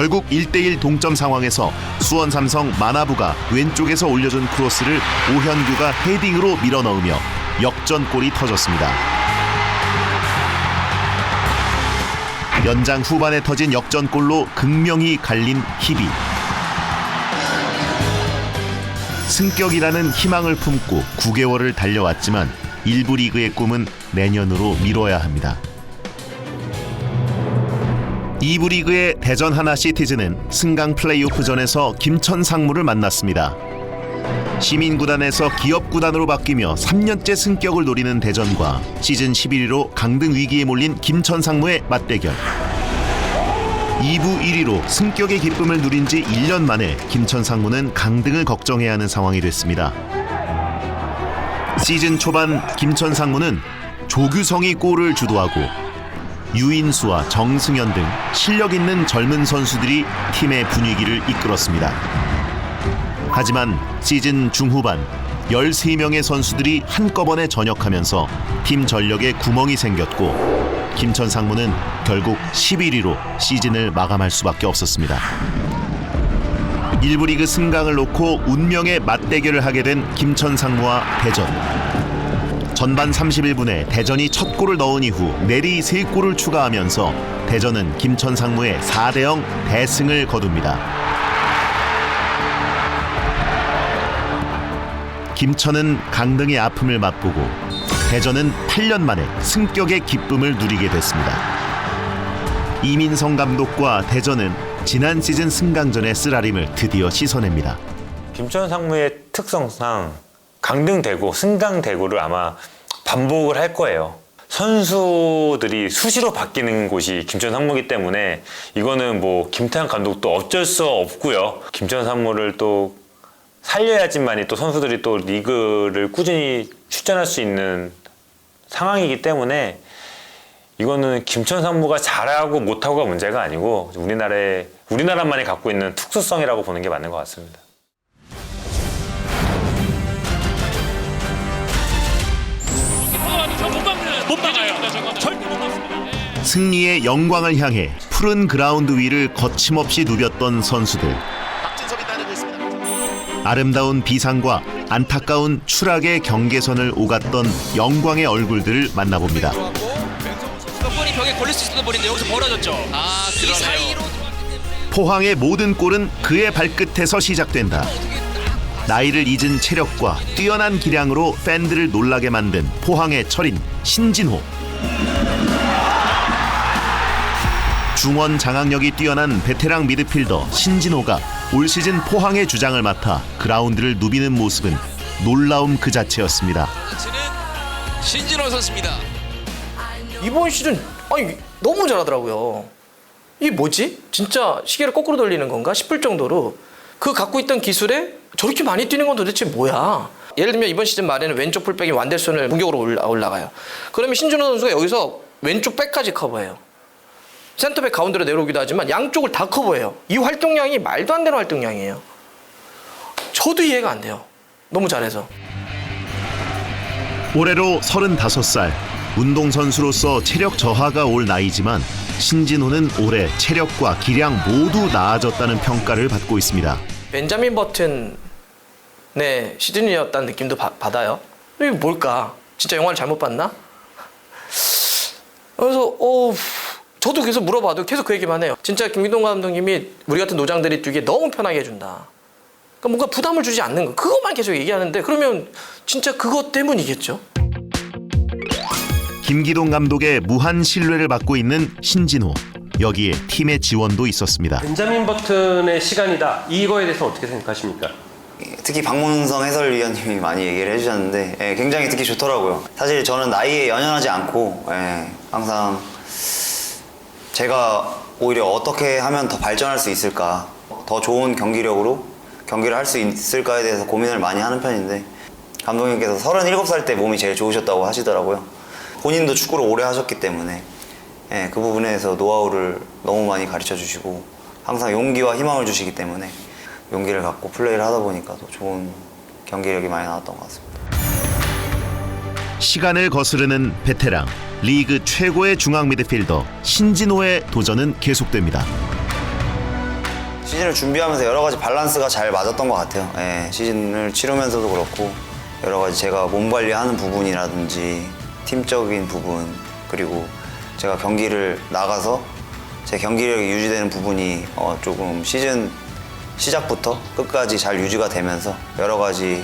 결국 1대1 동점 상황에서 수원 삼성 만화부가 왼쪽에서 올려준 크로스를 오현규가 헤딩으로 밀어넣으며 역전골이 터졌습니다. 연장 후반에 터진 역전골로 극명히 갈린 희비. 승격이라는 희망을 품고 9개월을 달려왔지만 일부 리그의 꿈은 내년으로 미뤄야 합니다. 2부 리그의 대전 하나시티즈는 승강 플레이오프전에서 김천 상무를 만났습니다. 시민구단에서 기업구단으로 바뀌며 3년째 승격을 노리는 대전과 시즌 11위로 강등 위기에 몰린 김천 상무의 맞대결. 2부 1위로 승격의 기쁨을 누린 지 1년 만에 김천 상무는 강등을 걱정해야 하는 상황이 됐습니다. 시즌 초반 김천 상무는 조규성이 골을 주도하고 유인수와 정승현 등 실력 있는 젊은 선수들이 팀의 분위기를 이끌었습니다. 하지만 시즌 중후반 13명의 선수들이 한꺼번에 전역하면서 팀 전력에 구멍이 생겼고 김천 상무는 결국 11위로 시즌을 마감할 수밖에 없었습니다. 1부 리그 승강을 놓고 운명의 맞대결을 하게 된 김천 상무와 대전. 전반 31분에 대전이 첫 골을 넣은 이후 내리 3골을 추가하면서 대전은 김천 상무의 4대0 대승을 거둡니다. 김천은 강등의 아픔을 맛보고 대전은 8년 만에 승격의 기쁨을 누리게 됐습니다. 이민성 감독과 대전은 지난 시즌 승강전의 쓰라림을 드디어 씻어냅니다. 김천 상무의 특성상 강등되고 승강되고를 아마 반복을 할 거예요. 선수들이 수시로 바뀌는 곳이 김천 상무이기 때문에 이거는 뭐 김태형 감독도 어쩔 수 없고요. 김천 상무를 또 살려야지만이 또 선수들이 또 리그를 꾸준히 출전할 수 있는 상황이기 때문에 이거는 김천 상무가 잘하고 못하고가 문제가 아니고 우리나라만이 갖고 있는 특수성이라고 보는 게 맞는 것 같습니다. 못 막아요. 절대 못 막습니다. 승리의 영광을 향해 푸른 그라운드 위를 거침없이 누볐던 선수들. 아름다운 비상과 안타까운 추락의 경계선을 오갔던 영광의 얼굴들을 만나봅니다. 몇 번이 벽에 걸릴 수 있었던 볼인데 여기서 벌어졌죠. 그 사이로 포항의 모든 골은 그의 발끝에서 시작된다. 나이를 잊은 체력과 뛰어난 기량으로 팬들을 놀라게 만든 포항의 철인 신진호. 중원 장악력이 뛰어난 베테랑 미드필더 신진호가 올 시즌 포항의 주장을 맡아 그라운드를 누비는 모습은 놀라움 그 자체였습니다. 신진호 선수입니다. 이번 시즌 너무 잘하더라고요. 이게 뭐지? 진짜 시계를 거꾸로 돌리는 건가 싶을 정도로 그 갖고 있던 기술에 저렇게 많이 뛰는 건 도대체 뭐야? 예를 들면 이번 시즌 말에는 왼쪽 풀백이 완델손을 공격으로 올라가요. 그러면 신진호 선수가 여기서 왼쪽 백까지 커버해요. 센터백 가운데로 내려오기도 하지만 양쪽을 다 커버해요. 이 활동량이 말도 안 되는 활동량이에요. 저도 이해가 안 돼요. 너무 잘해서. 올해로 35살. 운동선수로서 체력 저하가 올 나이지만 신진호는 올해 체력과 기량 모두 나아졌다는 평가를 받고 있습니다. 벤자민 버튼의 시즌이었다는 느낌도 받아요. 이게 뭘까? 진짜 영화를 잘못 봤나? 그래서 저도 계속 물어봐도 계속 그 얘기만 해요. 진짜 김기동 감독님이 우리 같은 노장들이 뛰기에 너무 편하게 해준다. 그러니까 뭔가 부담을 주지 않는 거. 그것만 계속 얘기하는데 그러면 진짜 그것 때문이겠죠. 김기동 감독의 무한 신뢰를 받고 있는 신진호. 여기에 팀의 지원도 있었습니다. 벤자민 버튼의 시간이다. 이거에 대해서 어떻게 생각하십니까? 특히 박문성 해설위원님이 많이 얘기를 해주셨는데 굉장히 듣기 좋더라고요. 사실 저는 나이에 연연하지 않고 항상 제가 오히려 어떻게 하면 더 발전할 수 있을까, 더 좋은 경기력으로 경기를 할 수 있을까에 대해서 고민을 많이 하는 편인데 감독님께서 37살 때 몸이 제일 좋으셨다고 하시더라고요. 본인도 축구를 오래 하셨기 때문에 그 부분에서 노하우를 너무 많이 가르쳐 주시고 항상 용기와 희망을 주시기 때문에 용기를 갖고 플레이를 하다 보니까 더 좋은 경기력이 많이 나왔던 것 같습니다. 시간을 거스르는 베테랑, 리그 최고의 중앙 미드필더 신진호의 도전은 계속됩니다. 시즌을 준비하면서 여러 가지 밸런스가 잘 맞았던 것 같아요. 예, 시즌을 치르면서도 그렇고 여러 가지 제가 몸 관리하는 부분이라든지 팀적인 부분 그리고 제가 경기를 나가서 제 경기력이 유지되는 부분이 조금 시즌 시작부터 끝까지 잘 유지가 되면서 여러 가지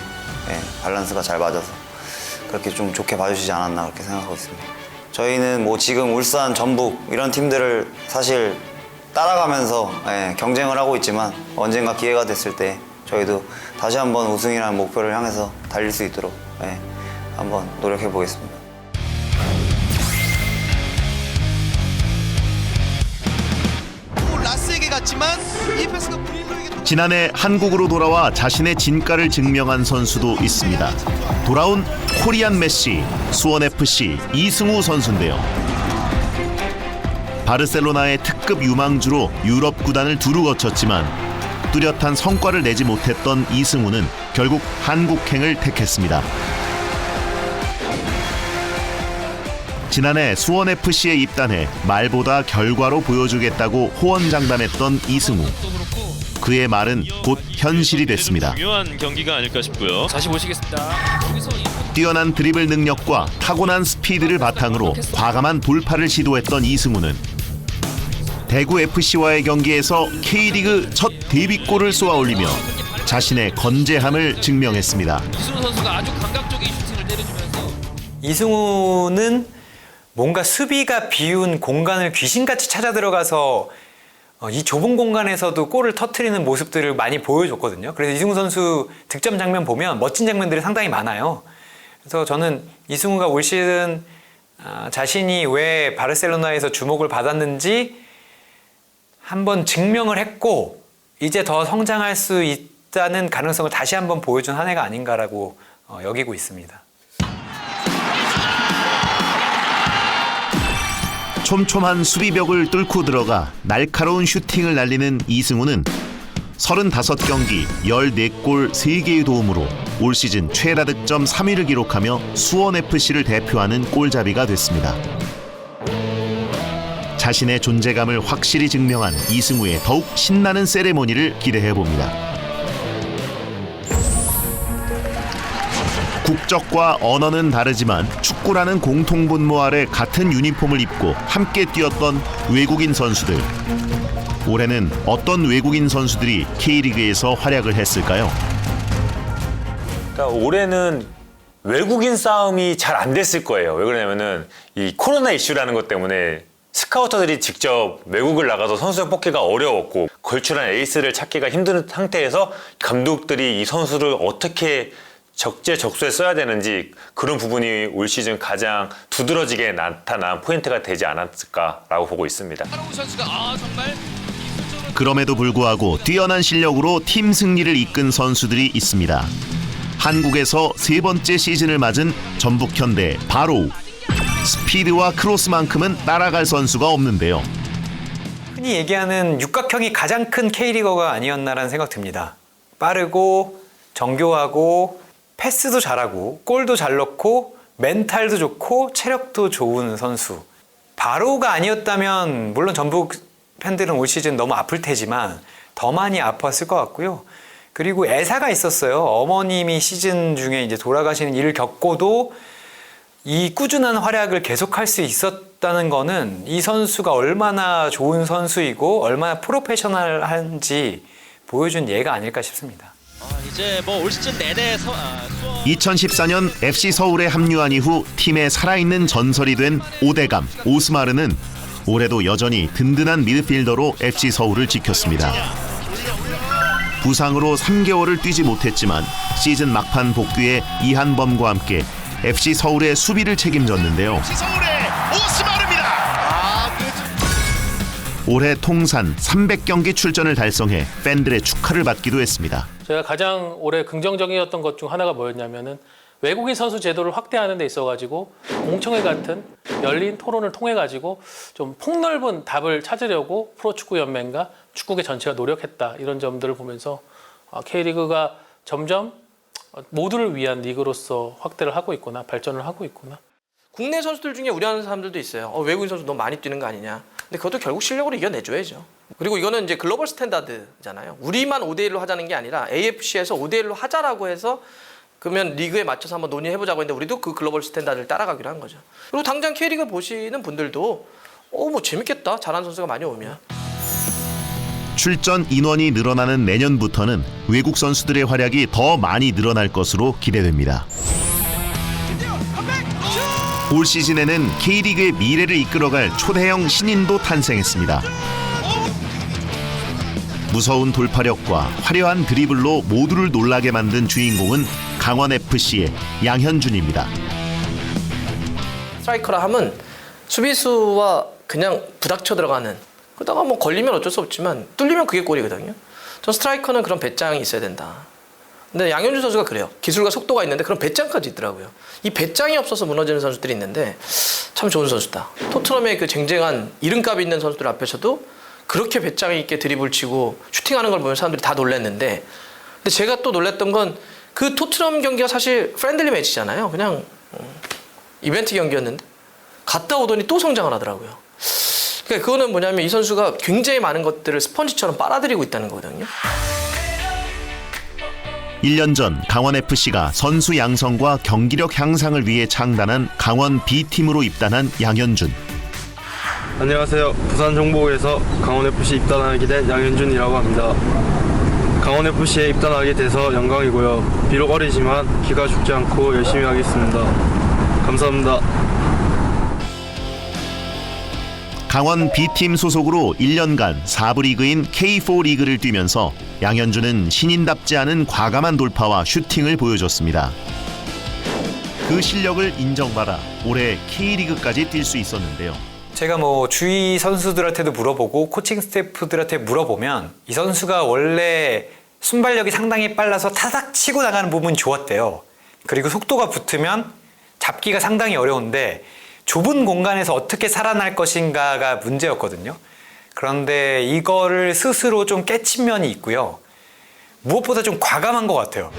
밸런스가 잘 맞아서 그렇게 좀 좋게 봐주시지 않았나 그렇게 생각하고 있습니다. 저희는 뭐 지금 울산, 전북 이런 팀들을 사실 따라가면서 경쟁을 하고 있지만 언젠가 기회가 됐을 때 저희도 다시 한번 우승이라는 목표를 향해서 달릴 수 있도록 한번 노력해 보겠습니다. 라스에게 갔지만 이 패스가 브릴로에게 지난해 한국으로 돌아와 자신의 진가를 증명한 선수도 있습니다. 돌아온 코리안 메시, 수원FC 이승우 선수인데요. 바르셀로나의 특급 유망주로 유럽 구단을 두루 거쳤지만 뚜렷한 성과를 내지 못했던 이승우는 결국 한국행을 택했습니다. 지난해 수원FC에 입단해 말보다 결과로 보여주겠다고 호언장담했던 이승우. 그의 말은 곧 현실이 됐습니다. 중요한 경기가 아닐까 싶고요. 다시 보시겠습니다. 뛰어난 드리블 능력과 타고난 스피드를 바탕으로 과감한 돌파를 시도했던 이승우는 대구 FC와의 경기에서 K리그 첫 데뷔골을 쏘아올리며 자신의 건재함을 증명했습니다. 이승우 선수가 아주 감각적인 슈팅을 때려주면서 이승우는 뭔가 수비가 비운 공간을 귀신같이 찾아 들어가서 이 좁은 공간에서도 골을 터트리는 모습들을 많이 보여줬거든요. 그래서 이승우 선수 득점 장면 보면 멋진 장면들이 상당히 많아요. 그래서 저는 이승우가 올 시즌 자신이 왜 바르셀로나에서 주목을 받았는지 한번 증명을 했고 이제 더 성장할 수 있다는 가능성을 다시 한번 보여준 한 해가 아닌가라고 여기고 있습니다. 촘촘한 수비벽을 뚫고 들어가 날카로운 슈팅을 날리는 이승우는 35경기 14골 3개의 도움으로 올 시즌 최다 득점 3위를 기록하며 수원FC를 대표하는 골잡이가 됐습니다. 자신의 존재감을 확실히 증명한 이승우의 더욱 신나는 세레모니를 기대해봅니다. 국적과 언어는 다르지만 축구라는 공통분모 아래 같은 유니폼을 입고 함께 뛰었던 외국인 선수들. 올해는 어떤 외국인 선수들이 K리그에서 활약을 했을까요? 그러니까 올해는 외국인 싸움이 잘 안 됐을 거예요. 왜 그러냐면은 이 코로나 이슈라는 것 때문에 스카우터들이 직접 외국을 나가서 선수를 뽑기가 어려웠고 걸출한 에이스를 찾기가 힘든 상태에서 감독들이 이 선수를 어떻게 적재적소에 써야 되는지 그런 부분이 올 시즌 가장 두드러지게 나타난 포인트가 되지 않았을까라고 보고 있습니다. 선수가 정말 그럼에도 불구하고 뛰어난 실력으로 팀 승리를 이끈 선수들이 있습니다. 한국에서 3번째 시즌을 맞은 전북현대 바로우. 스피드와 크로스만큼은 따라갈 선수가 없는데요. 흔히 얘기하는 육각형이 가장 큰 K리거가 아니었나라는 생각 듭니다. 빠르고 정교하고 패스도 잘하고 골도 잘 넣고 멘탈도 좋고 체력도 좋은 선수. 바로우가 아니었다면 물론 전북 팬들은 올 시즌 너무 아플 테지만 더 많이 아팠을 것 같고요. 그리고 애사가 있었어요. 어머님이 시즌 중에 이제 돌아가시는 일을 겪고도 이 꾸준한 활약을 계속할 수 있었다는 거는 이 선수가 얼마나 좋은 선수이고 얼마나 프로페셔널한지 보여준 예가 아닐까 싶습니다. 이제 뭐 올 시즌 내내 2014년 FC 서울에 합류한 이후 팀에 살아있는 전설이 된 오데감, 오스마르는 올해도 여전히 든든한 미드필더로 FC 서울을 지켰습니다. 부상으로 3개월을 뛰지 못했지만 시즌 막판 복귀에 이한범과 함께 FC 서울의 수비를 책임졌는데요. 오스마르입니다. 올해 통산 300경기 출전을 달성해 팬들의 축하를 받기도 했습니다. 제가 가장 올해 긍정적이었던 것 중 하나가 뭐였냐면은 외국인 선수 제도를 확대하는 데 있어가지고 공청회 같은 열린 토론을 통해가지고 좀 폭넓은 답을 찾으려고 프로축구연맹과 축구계 전체가 노력했다. 이런 점들을 보면서 K리그가 점점 모두를 위한 리그로서 확대를 하고 있구나, 발전을 하고 있구나. 국내 선수들 중에 우려하는 사람들도 있어요. 외국인 선수 너무 많이 뛰는 거 아니냐. 근데 그것도 결국 실력으로 이겨내줘야죠. 그리고 이거는 이제 글로벌 스탠다드잖아요. 우리만 5대1로 하자는 게 아니라 AFC에서 5대1로 하자라고 해서 그러면 리그에 맞춰서 한번 논의해보자고 했는데 우리도 그 글로벌 스탠다드를 따라가기로 한 거죠. 그리고 당장 K리그 보시는 분들도 뭐 재밌겠다. 잘하는 선수가 많이 오면. 출전 인원이 늘어나는 내년부터는 외국 선수들의 활약이 더 많이 늘어날 것으로 기대됩니다. 올 시즌에는 K리그의 미래를 이끌어갈 초대형 신인도 탄생했습니다. 무서운 돌파력과 화려한 드리블로 모두를 놀라게 만든 주인공은 강원FC의 양현준입니다. 스트라이커라 하면 수비수와 그냥 부닥쳐 들어가는, 그러다가 뭐 걸리면 어쩔 수 없지만 뚫리면 그게 골이거든요. 전 스트라이커는 그런 배짱이 있어야 된다. 근데 양현준 선수가 그래요. 기술과 속도가 있는데 그런 배짱까지 있더라고요. 이 배짱이 없어서 무너지는 선수들이 있는데 참 좋은 선수다. 토트넘의 그 쟁쟁한 이름값 있는 선수들 앞에서도 그렇게 배짱이 있게 드리블 치고 슈팅하는 걸 보면 사람들이 다 놀랐는데, 근데 제가 또 놀랐던 건 그 토트넘 경기가 사실 프렌들리 매치잖아요. 그냥 이벤트 경기였는데 갔다 오더니 또 성장을 하더라고요. 그러니까 그거는 뭐냐면 이 선수가 굉장히 많은 것들을 스펀지처럼 빨아들이고 있다는 거거든요. 1년 전 강원FC가 선수 양성과 경기력 향상을 위해 창단한 강원 B팀으로 입단한 양현준. 안녕하세요. 부산 정보에서 강원FC 입단하게 된 양현준이라고 합니다. 강원FC에 입단하게 돼서 영광이고요. 비록 어리지만 기가 죽지 않고 열심히 하겠습니다. 감사합니다. 강원 B팀 소속으로 1년간 4부 리그인 K4 리그를 뛰면서 양현준은 신인답지 않은 과감한 돌파와 슈팅을 보여줬습니다. 그 실력을 인정받아 올해 K리그까지 뛸 수 있었는데요. 제가 뭐 주위 선수들한테도 물어보고 코칭 스태프들한테 물어보면 이 선수가 원래 순발력이 상당히 빨라서 타닥 치고 나가는 부분이 좋았대요. 그리고 속도가 붙으면 잡기가 상당히 어려운데 좁은 공간에서 어떻게 살아날 것인가가 문제였거든요. 그런데 이거를 스스로 좀 깨친 면이 있고요. 무엇보다 좀 과감한 것 같아요.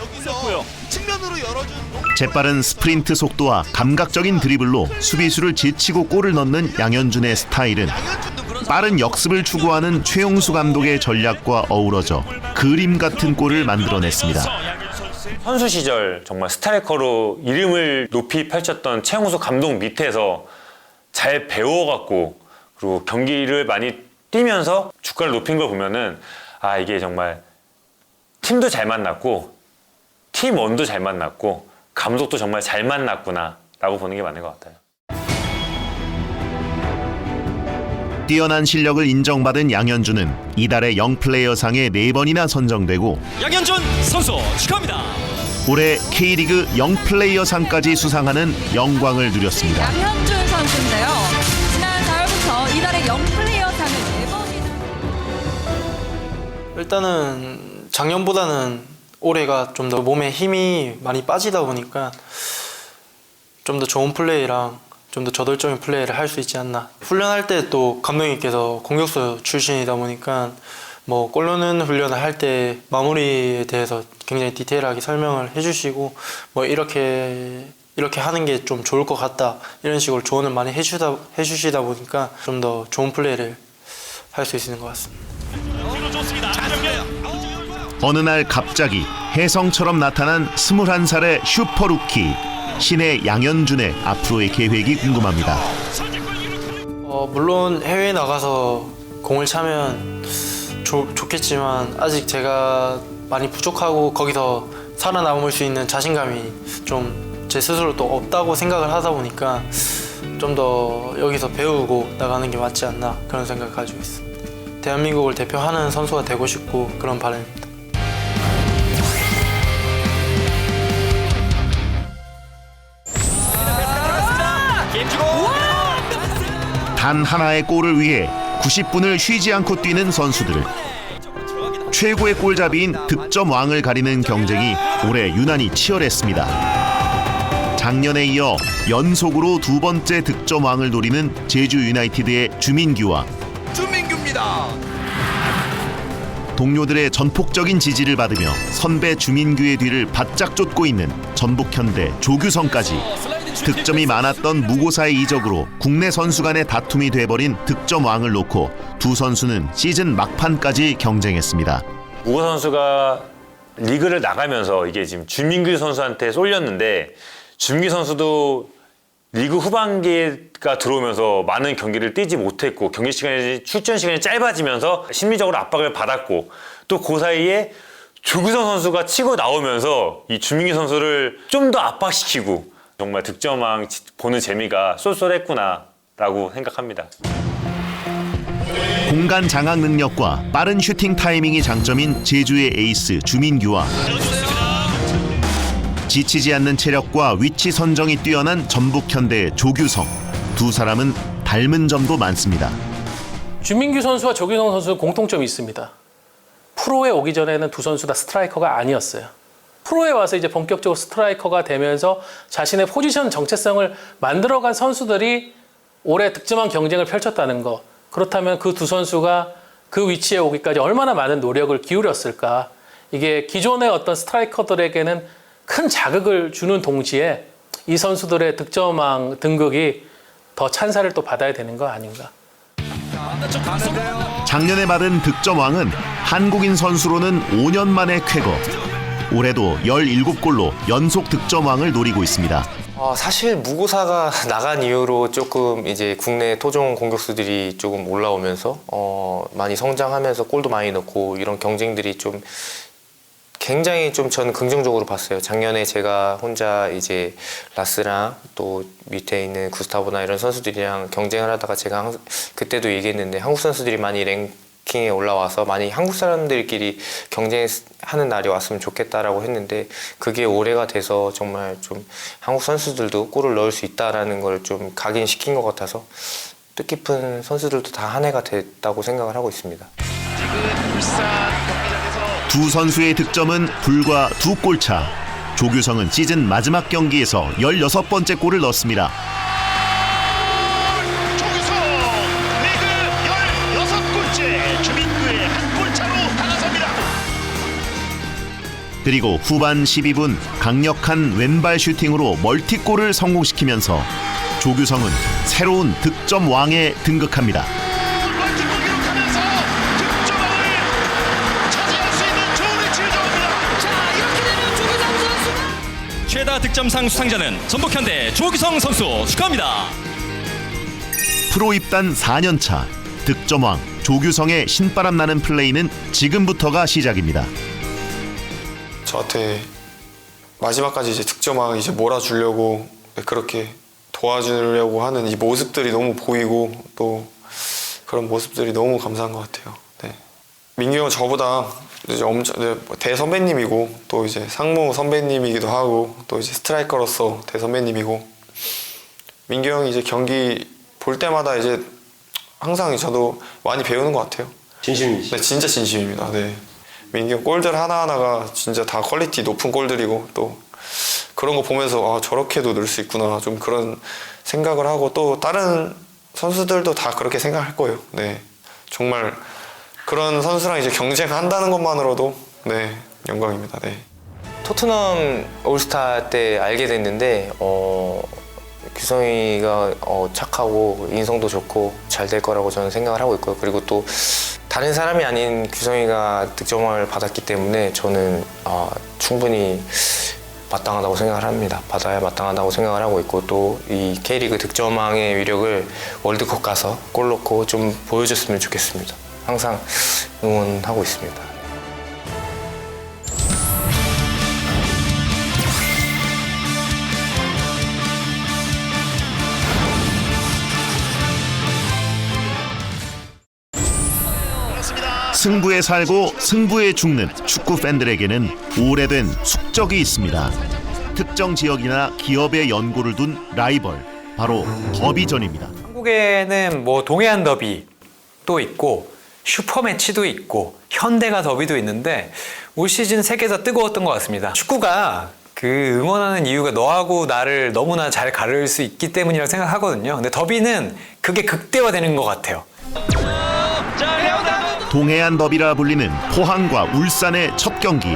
측면으로 열어준 재빠른 스프린트 속도와 감각적인 드리블로 수비수를 제치고 골을 넣는 양현준의 스타일은 빠른 역습을 추구하는 최용수 감독의 전략과 어우러져 그림 같은 골을 만들어냈습니다. 선수 시절 정말 스트라이커로 이름을 높이 펼쳤던 최용수 감독 밑에서 잘 배워갖고 그리고 경기를 많이 뛰면서 주가를 높인 걸 보면은 아 이게 정말 팀도 잘 만났고 팀원도 잘 만났고 감독도 정말 잘 만났구나 라고 보는 게 맞는 것 같아요. 뛰어난 실력을 인정받은 양현준은 이달의 영플레이어상에 4번이나 선정되고 양현준 선수 축하합니다. 올해 K리그 영플레이어상까지 수상하는 영광을 누렸습니다. 양현준 선수인데요. 지난 4월부터 이달의 영플레이어상을 4번이나 일단은 작년보다는 올해가 좀 더 몸에 힘이 많이 빠지다 보니까 좀 더 좋은 플레이랑 좀 더 저돌적인 플레이를 할 수 있지 않나. 훈련할 때 또 감독님께서 공격수 출신이다 보니까 뭐 골 넣는 훈련을 할 때 마무리에 대해서 굉장히 디테일하게 설명을 해주시고 뭐 이렇게 하는 게 좀 좋을 것 같다 이런 식으로 조언을 많이 해주시다 보니까 좀 더 좋은 플레이를 할 수 있는 것 같습니다. 어느 날 갑자기 혜성처럼 나타난 21살의 슈퍼루키 신의 양현준의 앞으로의 계획이 궁금합니다. 물론 해외에 나가서 공을 차면 좋겠지만 아직 제가 많이 부족하고 거기서 살아남을 수 있는 자신감이 좀 제 스스로 또 없다고 생각을 하다 보니까 좀 더 여기서 배우고 나가는 게 맞지 않나 그런 생각을 가지고 있습니다. 대한민국을 대표하는 선수가 되고 싶고 그런 바람입니다. 단 하나의 골을 위해 90분을 쉬지 않고 뛰는 선수들. 최고의 골잡이인 득점왕을 가리는 경쟁이 올해 유난히 치열했습니다. 작년에 이어 연속으로 2번째 득점왕을 노리는 제주 유나이티드의 주민규와 주민규입니다. 동료들의 전폭적인 지지를 받으며 선배 주민규의 뒤를 바짝 쫓고 있는 전북현대 조규성까지 득점이 많았던 무고사의 이적으로 국내 선수 간의 다툼이 돼버린 득점왕을 놓고 두 선수는 시즌 막판까지 경쟁했습니다. 무고사 선수가 리그를 나가면서 이게 지금 주민규 선수한테 쏠렸는데 주민규 선수도 리그 후반기가 들어오면서 많은 경기를 뛰지 못했고 경기 시간이 출전 시간이 짧아지면서 심리적으로 압박을 받았고 또 그 사이에 조규성 선수가 치고 나오면서 이 주민규 선수를 좀 더 압박시키고 정말 득점왕 보는 재미가 쏠쏠했구나라고 생각합니다. 공간 장악 능력과 빠른 슈팅 타이밍이 장점인 제주의 에이스 주민규와 지치지 않는 체력과 위치 선정이 뛰어난 전북현대의 조규성. 두 사람은 닮은 점도 많습니다. 주민규 선수와 조규성 선수는 공통점이 있습니다. 프로에 오기 전에는 두 선수 다 스트라이커가 아니었어요. 프로에 와서 이제 본격적으로 스트라이커가 되면서 자신의 포지션 정체성을 만들어간 선수들이 올해 득점왕 경쟁을 펼쳤다는 거. 그렇다면 그 두 선수가 그 위치에 오기까지 얼마나 많은 노력을 기울였을까. 이게 기존의 어떤 스트라이커들에게는 큰 자극을 주는 동시에 이 선수들의 득점왕 등극이 더 찬사를 또 받아야 되는 거 아닌가. 작년에 받은 득점왕은 한국인 선수로는 5년 만에 쾌거. 올해도 17골로 연속 득점왕을 노리고 있습니다. 사실 무고사가 나간 이후로 조금 이제 국내 토종 공격수들이 조금 올라오면서 많이 성장하면서 골도 많이 넣고 이런 경쟁들이 좀 굉장히 좀 저는 긍정적으로 봤어요. 작년에 제가 혼자 이제 라스랑 또 밑에 있는 구스타보나 이런 선수들이랑 경쟁을 하다가 제가 그때도 얘기했는데 한국 선수들이 많이 랭킹에 올라와서 많이 한국 사람들끼리 경쟁하는 날이 왔으면 좋겠다라고 했는데 그게 올해가 돼서 정말 좀 한국 선수들도 골을 넣을 수 있다라는 걸 좀 각인시킨 것 같아서 뜻깊은 선수들도 다 한 해가 됐다고 생각을 하고 있습니다. 두 선수의 득점은 불과 2골 차. 조규성은 시즌 마지막 경기에서 16번째 골을 넣었습니다. 조규성 리그 16골째 주민규의 한 골 차로 다가섭니다. 그리고 후반 12분 강력한 왼발 슈팅으로 멀티골을 성공시키면서 조규성은 새로운 득점 왕에 등극합니다. 최다 득점상 수상자는 전북현대 조규성 선수 축하합니다. 프로 입단 4년 차 득점왕 조규성의 신바람 나는 플레이는 지금부터가 시작입니다. 저한테 마지막까지 이제 득점왕 이제 몰아주려고 그렇게 도와주려고 하는 이 모습들이 너무 보이고 또 그런 모습들이 너무 감사한 것 같아요. 네. 민규 형은 저보다 이제 엄청 대선배님이고 또 이제 상무 선배님이기도 하고 또 이제 스트라이커로서 대선배님이고 민규 형이 이제 경기 볼 때마다 이제 항상 저도 많이 배우는 것 같아요. 진심이시? 네, 진짜 진심입니다. 네. 민규 형 골들 하나하나가 진짜 다 퀄리티 높은 골들이고 또 그런 거 보면서 저렇게도 넣을 수 있구나 좀 그런 생각을 하고 또 다른 선수들도 다 그렇게 생각할 거예요. 네. 정말 그런 선수랑 이제 경쟁한다는 것만으로도 네, 영광입니다. 네. 토트넘 올스타 때 알게 됐는데 규성이가 착하고 인성도 좋고 잘 될 거라고 저는 생각을 하고 있고요. 그리고 또 다른 사람이 아닌 규성이가 득점왕을 받았기 때문에 저는 충분히 마땅하다고 생각을 합니다. 받아야 마땅하다고 생각을 하고 있고 또 이 K리그 득점왕의 위력을 월드컵 가서 골 넣고 좀 보여줬으면 좋겠습니다. 항상 응원하고 있습니다. 승부에 살고 승부에 죽는 축구 팬들에게는 오래된 숙적이 있습니다. 특정 지역이나 기업의 연고를 둔 라이벌, 바로 더비전입니다. 한국에는 뭐 동해안 더비도 있고 슈퍼매치도 있고 현대가 더비도 있는데 올 시즌 세 개 다 뜨거웠던 것 같습니다. 축구가 그 응원하는 이유가 너하고 나를 너무나 잘 가를 수 있기 때문이라고 생각하거든요. 근데 더비는 그게 극대화되는 것 같아요. 동해안 더비라 불리는 포항과 울산의 첫 경기.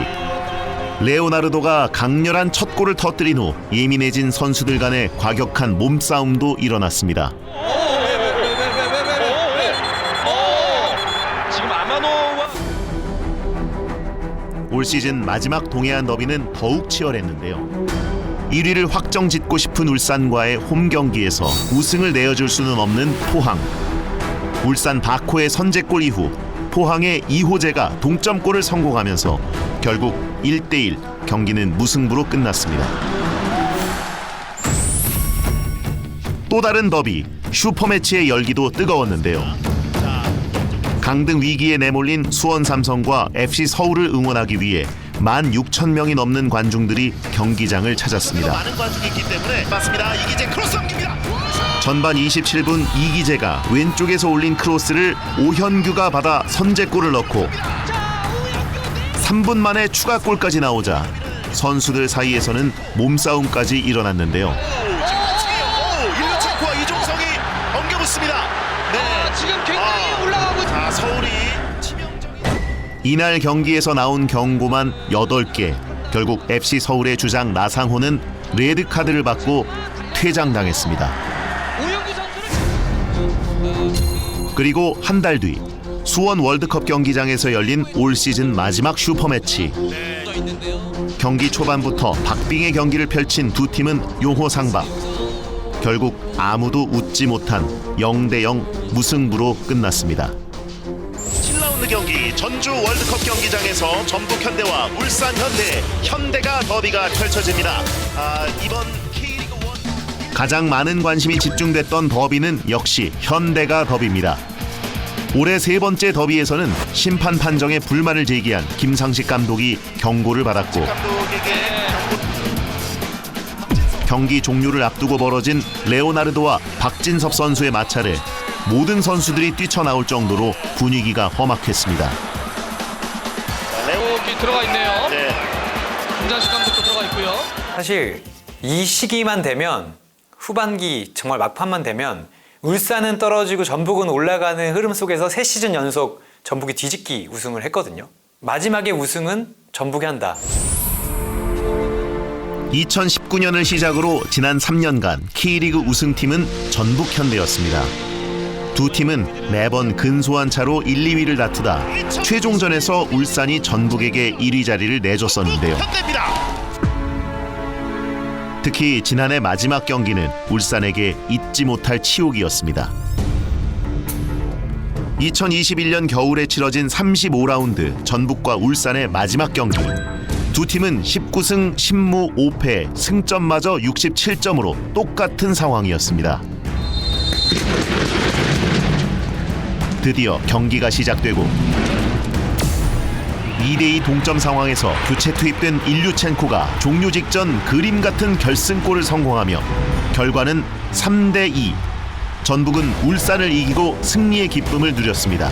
레오나르도가 강렬한 첫 골을 터뜨린 후 예민해진 선수들 간의 과격한 몸싸움도 일어났습니다. 지금 아마노와 올 시즌 마지막 동해안 더비는 더욱 치열했는데요. 1위를 확정짓고 싶은 울산과의 홈 경기에서 우승을 내어줄 수는 없는 포항. 울산 바코의 선제골 이후 포항의 이호재가 동점골을 성공하면서 결국 1대1 경기는 무승부로 끝났습니다. 또 다른 더비 슈퍼매치의 열기도 뜨거웠는데요. 강등 위기에 내몰린 수원 삼성과 FC 서울을 응원하기 위해 16,000명이 넘는 관중들이 경기장을 찾았습니다. 많은 관중이 있기 때문에 맞습니다. 이기재 크로스 넘깁니다. 전반 27분 이기재가 왼쪽에서 올린 크로스를 오현규가 받아 선제골을 넣고 3분 만에 추가골까지 나오자 선수들 사이에서는 몸싸움까지 일어났는데요. 일루첸코와 이종성이 엉겨붙습니다. 네, 지금 굉장히 올라가고 자, 서울이 이날 경기에서 나온 경고만 8개. 결국 FC 서울의 주장 나상호는 레드카드를 받고 퇴장당했습니다. 그리고 한 달 뒤 수원 월드컵 경기장에서 열린 올 시즌 마지막 슈퍼매치. 경기 초반부터 박빙의 경기를 펼친 두 팀은 용호상박. 결국 아무도 웃지 못한 0대0 무승부로 끝났습니다. 7라운드 경기 전주 월드컵 경기장에서 전북 현대와 울산 현대, 현대가 더비가 펼쳐집니다. 이번 K리그 1 가장 많은 관심이 집중됐던 더비는 역시 현대가 더비입니다. 올해 세 번째 더비에서는 심판 판정에 불만을 제기한 김상식 감독이 경고를 받았고 경기 종료를 앞두고 벌어진 레오나르도와 박진섭 선수의 마찰에 모든 선수들이 뛰쳐나올 정도로 분위기가 험악했습니다. 레오기 들어가 있네요. 네. 김장식 감독도 들어가 있고요. 사실 이 시기만 되면 후반기 정말 막판만 되면 울산은 떨어지고 전북은 올라가는 흐름 속에서 3시즌 연속 전북이 뒤집기 우승을 했거든요. 마지막에 우승은 전북이 한다. 2019년을 시작으로 지난 3년간 K리그 우승팀은 전북 현대였습니다. 두 팀은 매번 근소한 차로 1, 2위를 다투다 최종전에서 울산이 전북에게 1위 자리를 내줬었는데요. 특히 지난해 마지막 경기는 울산에게 잊지 못할 치욕이었습니다. 2021년 겨울에 치러진 35라운드 전북과 울산의 마지막 경기. 두 팀은 19승 10무 5패, 승점마저 67점으로 똑같은 상황이었습니다. 드디어 경기가 시작되고 2대2 동점 상황에서 교체 투입된 일류첸코가 종료 직전 그림 같은 결승골을 성공하며 결과는 3대2. 전북은 울산을 이기고 승리의 기쁨을 누렸습니다.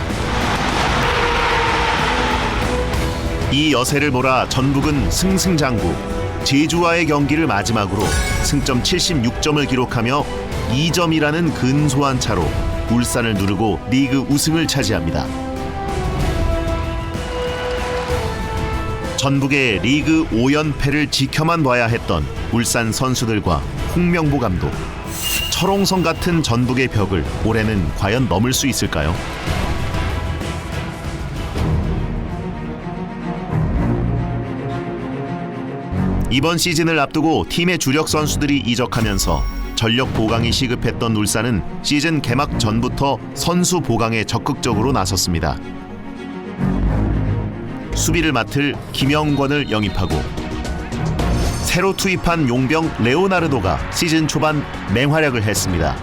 이 여세를 몰아 전북은 승승장구. 제주와의 경기를 마지막으로 승점 76점을 기록하며 2점이라는 근소한 차로 울산을 누르고 리그 우승을 차지합니다. 전북의 리그 5연패를 지켜만 봐야 했던 울산 선수들과 홍명보 감독. 철옹성 같은 전북의 벽을 올해는 과연 넘을 수 있을까요? 이번 시즌을 앞두고 팀의 주력 선수들이 이적하면서 전력 보강이 시급했던 울산은 시즌 개막 전부터 선수 보강에 적극적으로 나섰습니다. 수비를 맡을 김영권을 영입하고 새로 투입한 용병 레오나르도가 시즌 초반 맹활약을 했습니다.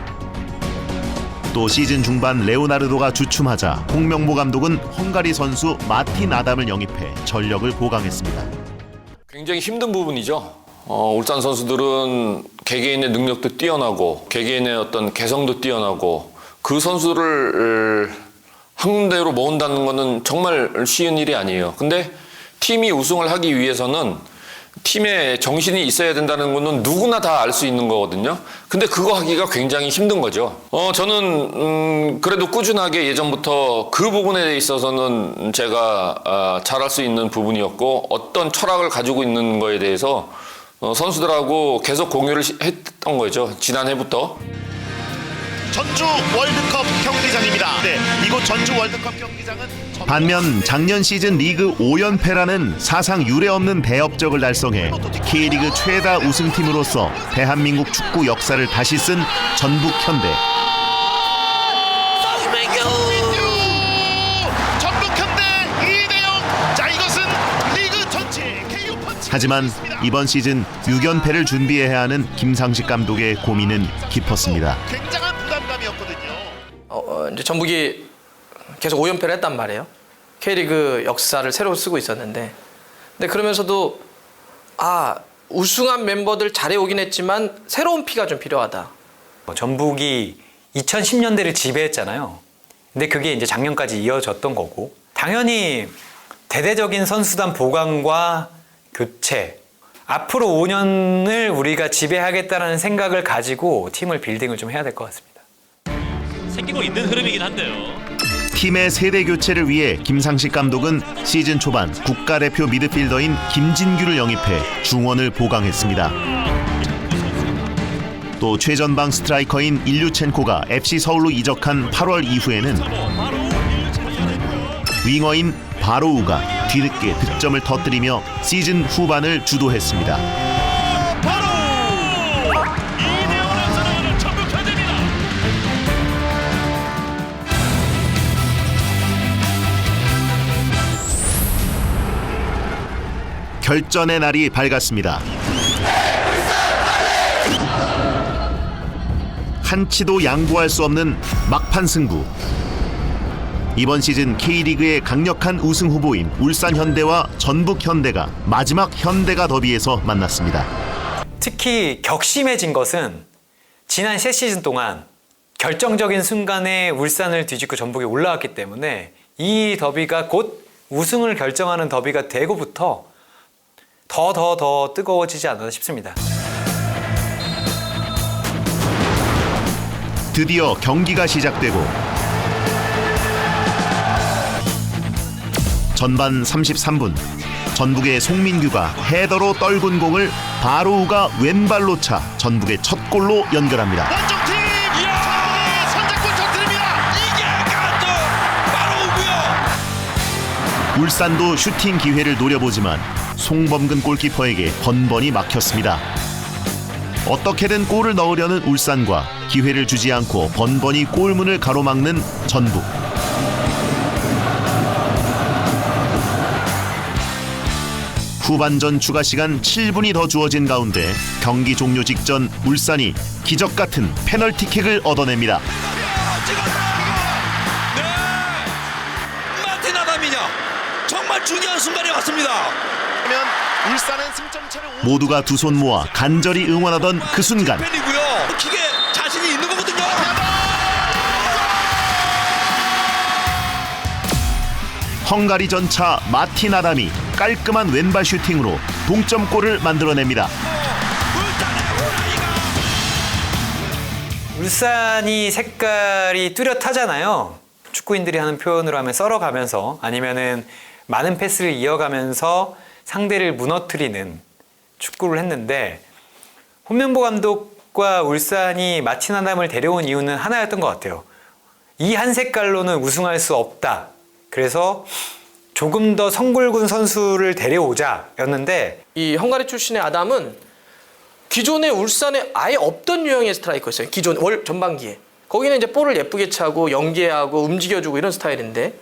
또 시즌 중반 레오나르도가 주춤하자 홍명보 감독은 헝가리 선수 마틴 아담을 영입해 전력을 보강했습니다. 굉장히 힘든 부분이죠. 울산 선수들은 개개인의 능력도 뛰어나고 개개인의 어떤 개성도 뛰어나고 그 선수를 한 군데로 모은다는 것은 정말 쉬운 일이 아니에요. 근데 팀이 우승을 하기 위해서는 팀에 정신이 있어야 된다는 거는 누구나 다 알 수 있는 거거든요. 근데 그거 하기가 굉장히 힘든 거죠. 저는 그래도 꾸준하게 예전부터 그 부분에 있어서는 제가 잘할 수 있는 부분이었고 어떤 철학을 가지고 있는 거에 대해서 선수들하고 계속 공유를 했던 거죠. 지난해부터. 전주 월드컵 경기장입니다. 네, 이곳 전주 월드컵 경기장은 반면 작년 시즌 리그 5연패라는 사상 유례없는 대업적을 달성해 K리그 최다 우승팀으로서 대한민국 축구 역사를 다시 쓴 전북 현대. 전북 현대 2대0. 자, 이것은 리그 전체 KO 펀치. 하지만 이번 시즌 6연패를 준비해야 하는 김상식 감독의 고민은 깊었습니다. 굉장한 부담감이었거든요. 이제 전북이 계속 5연패를 했단 말이에요. K리그 역사를 새로 쓰고 있었는데, 근데 그러면서도 우승한 멤버들 잘해오긴 했지만 새로운 피가 좀 필요하다. 전북이 2010년대를 지배했잖아요. 근데 그게 이제 작년까지 이어졌던 거고, 당연히 대대적인 선수단 보강과 교체, 앞으로 5년을 우리가 지배하겠다는 생각을 가지고 팀을 빌딩을 좀 해야 될 것 같습니다. 생기고 있는 흐름이긴 한데요. 팀의 세대 교체를 위해 김상식 감독은 시즌 초반 국가대표 미드필더인 김진규를 영입해 중원을 보강했습니다. 또 최전방 스트라이커인 일류첸코가 FC 서울로 이적한 8월 이후에는 윙어인 바로우가 뒤늦게 득점을 터뜨리며 시즌 후반을 주도했습니다. 결전의 날이 밝았습니다. 한치도 양보할 수 없는 막판 승부. 이번 시즌 K리그의 강력한 우승 후보인 울산 현대와 전북 현대가 마지막 현대가 더비에서 만났습니다. 특히 격심해진 것은 지난 3시즌 동안 결정적인 순간에 울산을 뒤집고 전북이 올라왔기 때문에 이 더비가 곧 우승을 결정하는 더비가 되고부터 더 뜨거워지지 않았나 싶습니다. 드디어 경기가 시작되고 전반 33분 전북의 송민규가 헤더로 떨군 공을 바로우가 왼발로 차 전북의 첫 골로 연결합니다. 원정팀 선제골 터뜨립니다. 이게 바로우고요. 울산도 슈팅 기회를 노려보지만 송범근 골키퍼에게 번번이 막혔습니다. 어떻게든 골을 넣으려는 울산과 기회를 주지 않고 번번이 골문을 가로막는 전북. 후반전 추가 시간 7분이 더 주어진 가운데 경기 종료 직전 울산이 기적 같은 페널티킥을 얻어냅니다. 마틴 아담이냐? 정말 중요한 순간이 왔습니다. 그러면 울산은 승점차를 모두가 두 손 모아 간절히 응원하던 그 순간 팬이고요. 킥에 자신이 있는 거거든요. 헝가리 전차 마틴 아담이 깔끔한 왼발 슈팅으로 동점골을 만들어냅니다. 울산이 색깔이 뚜렷하잖아요. 축구인들이 하는 표현으로 하면 썰어가면서 아니면은 많은 패스를 이어가면서 상대를 무너뜨리는 축구를 했는데, 홍명보 감독과 울산이 마틴 아담을 데려온 이유는 하나였던 것 같아요. 이 한 색깔로는 우승할 수 없다. 그래서 조금 더 성골군 선수를 데려오자였는데, 이 헝가리 출신의 아담은 기존의 울산에 아예 없던 유형의 스트라이커였어요. 기존 월 전반기에. 거기는 이제 볼을 예쁘게 차고 연계하고 움직여주고 이런 스타일인데,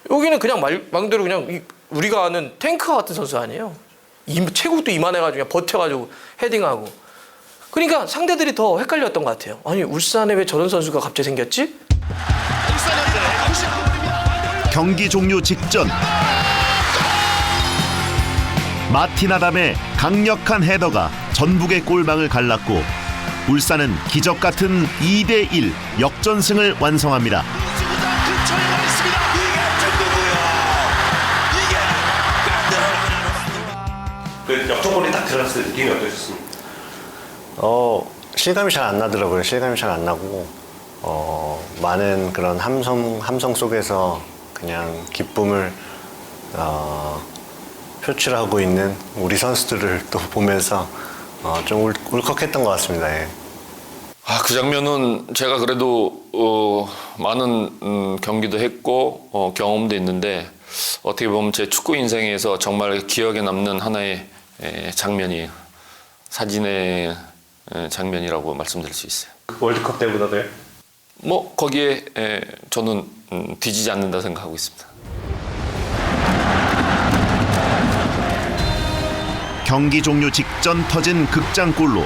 여기는 그냥 말대로 그냥 우리가 아는 탱크 같은 선수 아니에요. 체구도 이만해가지고 그냥 버텨가지고 헤딩하고. 그러니까 상대들이 더 헷갈렸던 것 같아요. 아니 울산에 왜 저런 선수가 갑자기 생겼지? 경기 종료 직전 마틴 아담의 강력한 헤더가 전북의 골망을 갈랐고 울산은 기적 같은 2대1 역전승을 완성합니다. 그 역전골이 딱 들어갔을 때 느낌이 어떠셨습니까? 실감이 잘 안 나더라고요. 실감이 잘 안 나고 많은 그런 함성 속에서 그냥 기쁨을 표출하고 있는 우리 선수들을 또 보면서 좀 울컥했던 것 같습니다. 예. 그 장면은 제가 그래도 많은 경기도 했고 경험도 있는데 어떻게 보면 제 축구 인생에서 정말 기억에 남는 하나의 장면이에요. 사진의 장면이라고 말씀드릴 수 있어요. 월드컵 때보다도요? 뭐 거기에 저는 뒤지지 않는다 생각하고 있습니다. 경기 종료 직전 터진 극장골로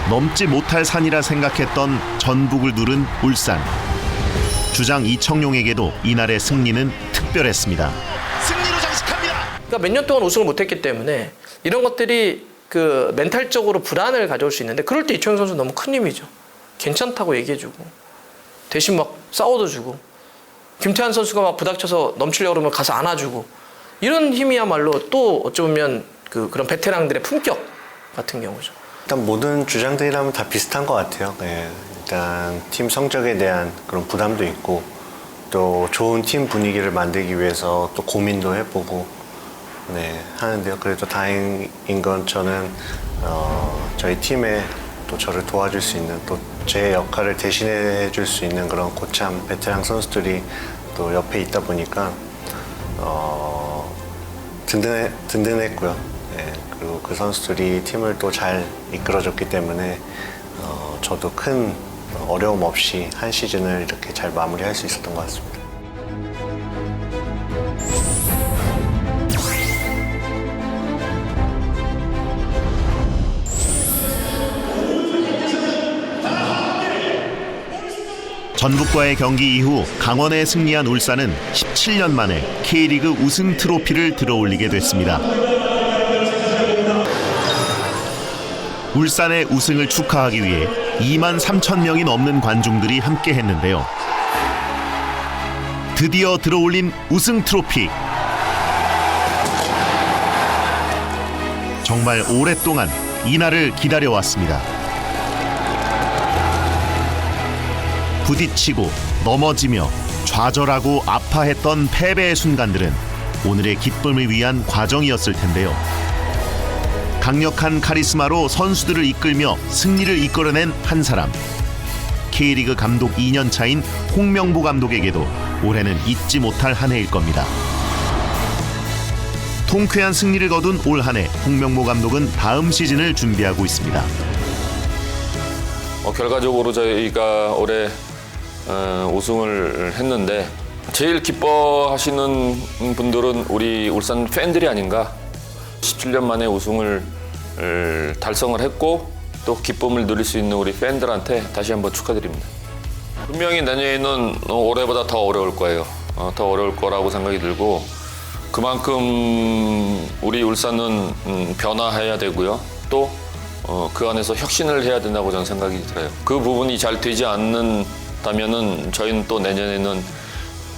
넘지 못할 산이라 생각했던 전북을 누른 울산. 주장 이청용에게도 이날의 승리는 특별했습니다. 승리로 장식합니다. 그러니까 몇 년 동안 우승을 못했기 때문에 이런 것들이 그 멘탈적으로 불안을 가져올 수 있는데 그럴 때 이청용 선수 너무 큰 힘이죠. 괜찮다고 얘기해주고 대신 막 싸워도 주고 김태환 선수가 막 부닥쳐서 넘치려고 그러면 가서 안아주고 이런 힘이야말로 또 어쩌면 그런 베테랑들의 품격 같은 경우죠. 일단 모든 주장들이라면 다 비슷한 것 같아요. 네, 일단 팀 성적에 대한 그런 부담도 있고 또 좋은 팀 분위기를 만들기 위해서 또 고민도 해보고 하는데요. 그래도 다행인 건 저는 저희 팀에 또 저를 도와줄 수 있는 또 제 역할을 대신해 줄 수 있는 그런 고참 베테랑 선수들이 또 옆에 있다 보니까 든든했고요. 네, 그리고 그 선수들이 팀을 또 잘 이끌어줬기 때문에 저도 큰 어려움 없이 한 시즌을 이렇게 잘 마무리할 수 있었던 것 같습니다. 전북과의 경기 이후 강원에 승리한 울산은 17년 만에 K리그 우승 트로피를 들어올리게 됐습니다. 울산의 우승을 축하하기 위해 2만 3천 명이 넘는 관중들이 함께 했는데요. 드디어 들어올린 우승 트로피. 정말 오랫동안 이날을 기다려왔습니다. 부딪히고 넘어지며 좌절하고 아파했던 패배의 순간들은 오늘의 기쁨을 위한 과정이었을 텐데요. 강력한 카리스마로 선수들을 이끌며 승리를 이끌어낸 한 사람. K리그 감독 2년 차인 홍명보 감독에게도 올해는 잊지 못할 한 해일 겁니다. 통쾌한 승리를 거둔 올 한 해 홍명보 감독은 다음 시즌을 준비하고 있습니다. 결과적으로 저희가 올해 우승을 했는데 제일 기뻐하시는 분들은 우리 울산 팬들이 아닌가. 17년 만에 우승을 달성을 했고 또 기쁨을 누릴 수 있는 우리 팬들한테 다시 한번 축하드립니다. 분명히 내년에는 올해보다 더 어려울 거예요. 더 어려울 거라고 생각이 들고 그만큼 우리 울산은 변화해야 되고요. 또 그 안에서 혁신을 해야 된다고 저는 생각이 들어요. 그 부분이 잘 되지 않는다면은 저희는 또 내년에는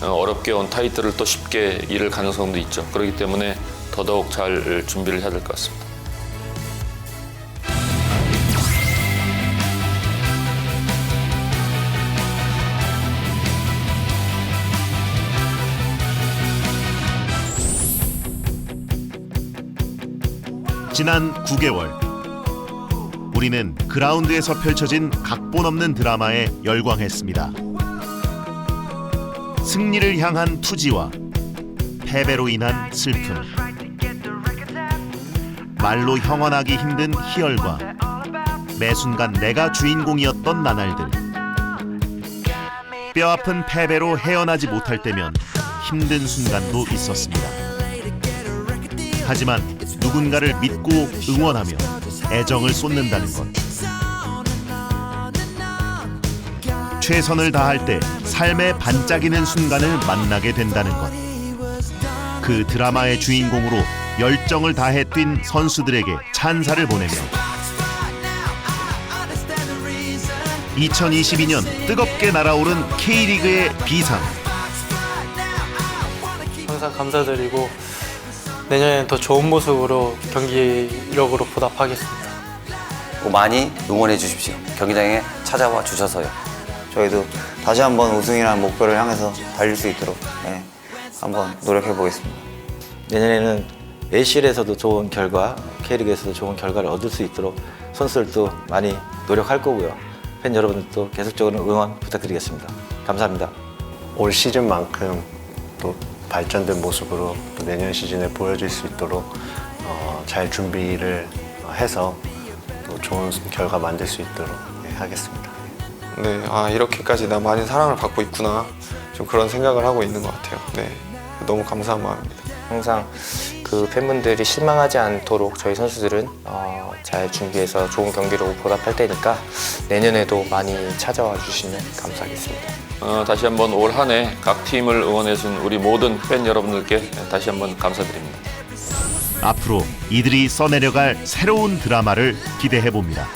어렵게 온 타이틀을 또 쉽게 잃을 가능성도 있죠. 그렇기 때문에 더더욱 잘 준비를 해야 될 것 같습니다. 지난 9개월 우리는 그라운드에서 펼쳐진 각본 없는 드라마에 열광했습니다. 승리를 향한 투지와 패배로 인한 슬픔, 말로 형언하기 힘든 희열과 매 순간 내가 주인공이었던 나날들. 뼈아픈 패배로 헤어나지 못할 때면 힘든 순간도 있었습니다. 하지만 누군가를 믿고 응원하며 애정을 쏟는다는 것, 최선을 다할 때 삶의 반짝이는 순간을 만나게 된다는 것, 그 드라마의 주인공으로 열정을 다해 뛴 선수들에게 찬사를 보내며 2022년 뜨겁게 날아오른 K리그의 비상. 항상 감사드리고 내년에는 더 좋은 모습으로 경기력으로 보답하겠습니다. 많이 응원해 주십시오. 경기장에 찾아와 주셔서요. 저희도 다시 한번 우승이라는 목표를 향해서 달릴 수 있도록 한번 노력해 보겠습니다. 내년에는 ACL에서도 좋은 결과, K리그에서도 좋은 결과를 얻을 수 있도록 선수들도 많이 노력할 거고요. 팬 여러분들도 계속적으로 응원 부탁드리겠습니다. 감사합니다. 올 시즌만큼 또 발전된 모습으로 또 내년 시즌에 보여줄 수 있도록 잘 준비를 해서 또 좋은 결과 만들 수 있도록 하겠습니다. 네, 아 이렇게까지 나 많은 사랑을 받고 있구나 좀 그런 생각을 하고 있는 것 같아요. 네, 너무 감사한 마음입니다. 항상 그 팬분들이 실망하지 않도록 저희 선수들은 잘 준비해서 좋은 경기로 보답할 테니까 내년에도 많이 찾아와 주시면 감사하겠습니다. 다시 한번 올 한 해 각 팀을 응원해준 우리 모든 팬 여러분들께 다시 한번 감사드립니다. 앞으로 이들이 써내려갈 새로운 드라마를 기대해 봅니다.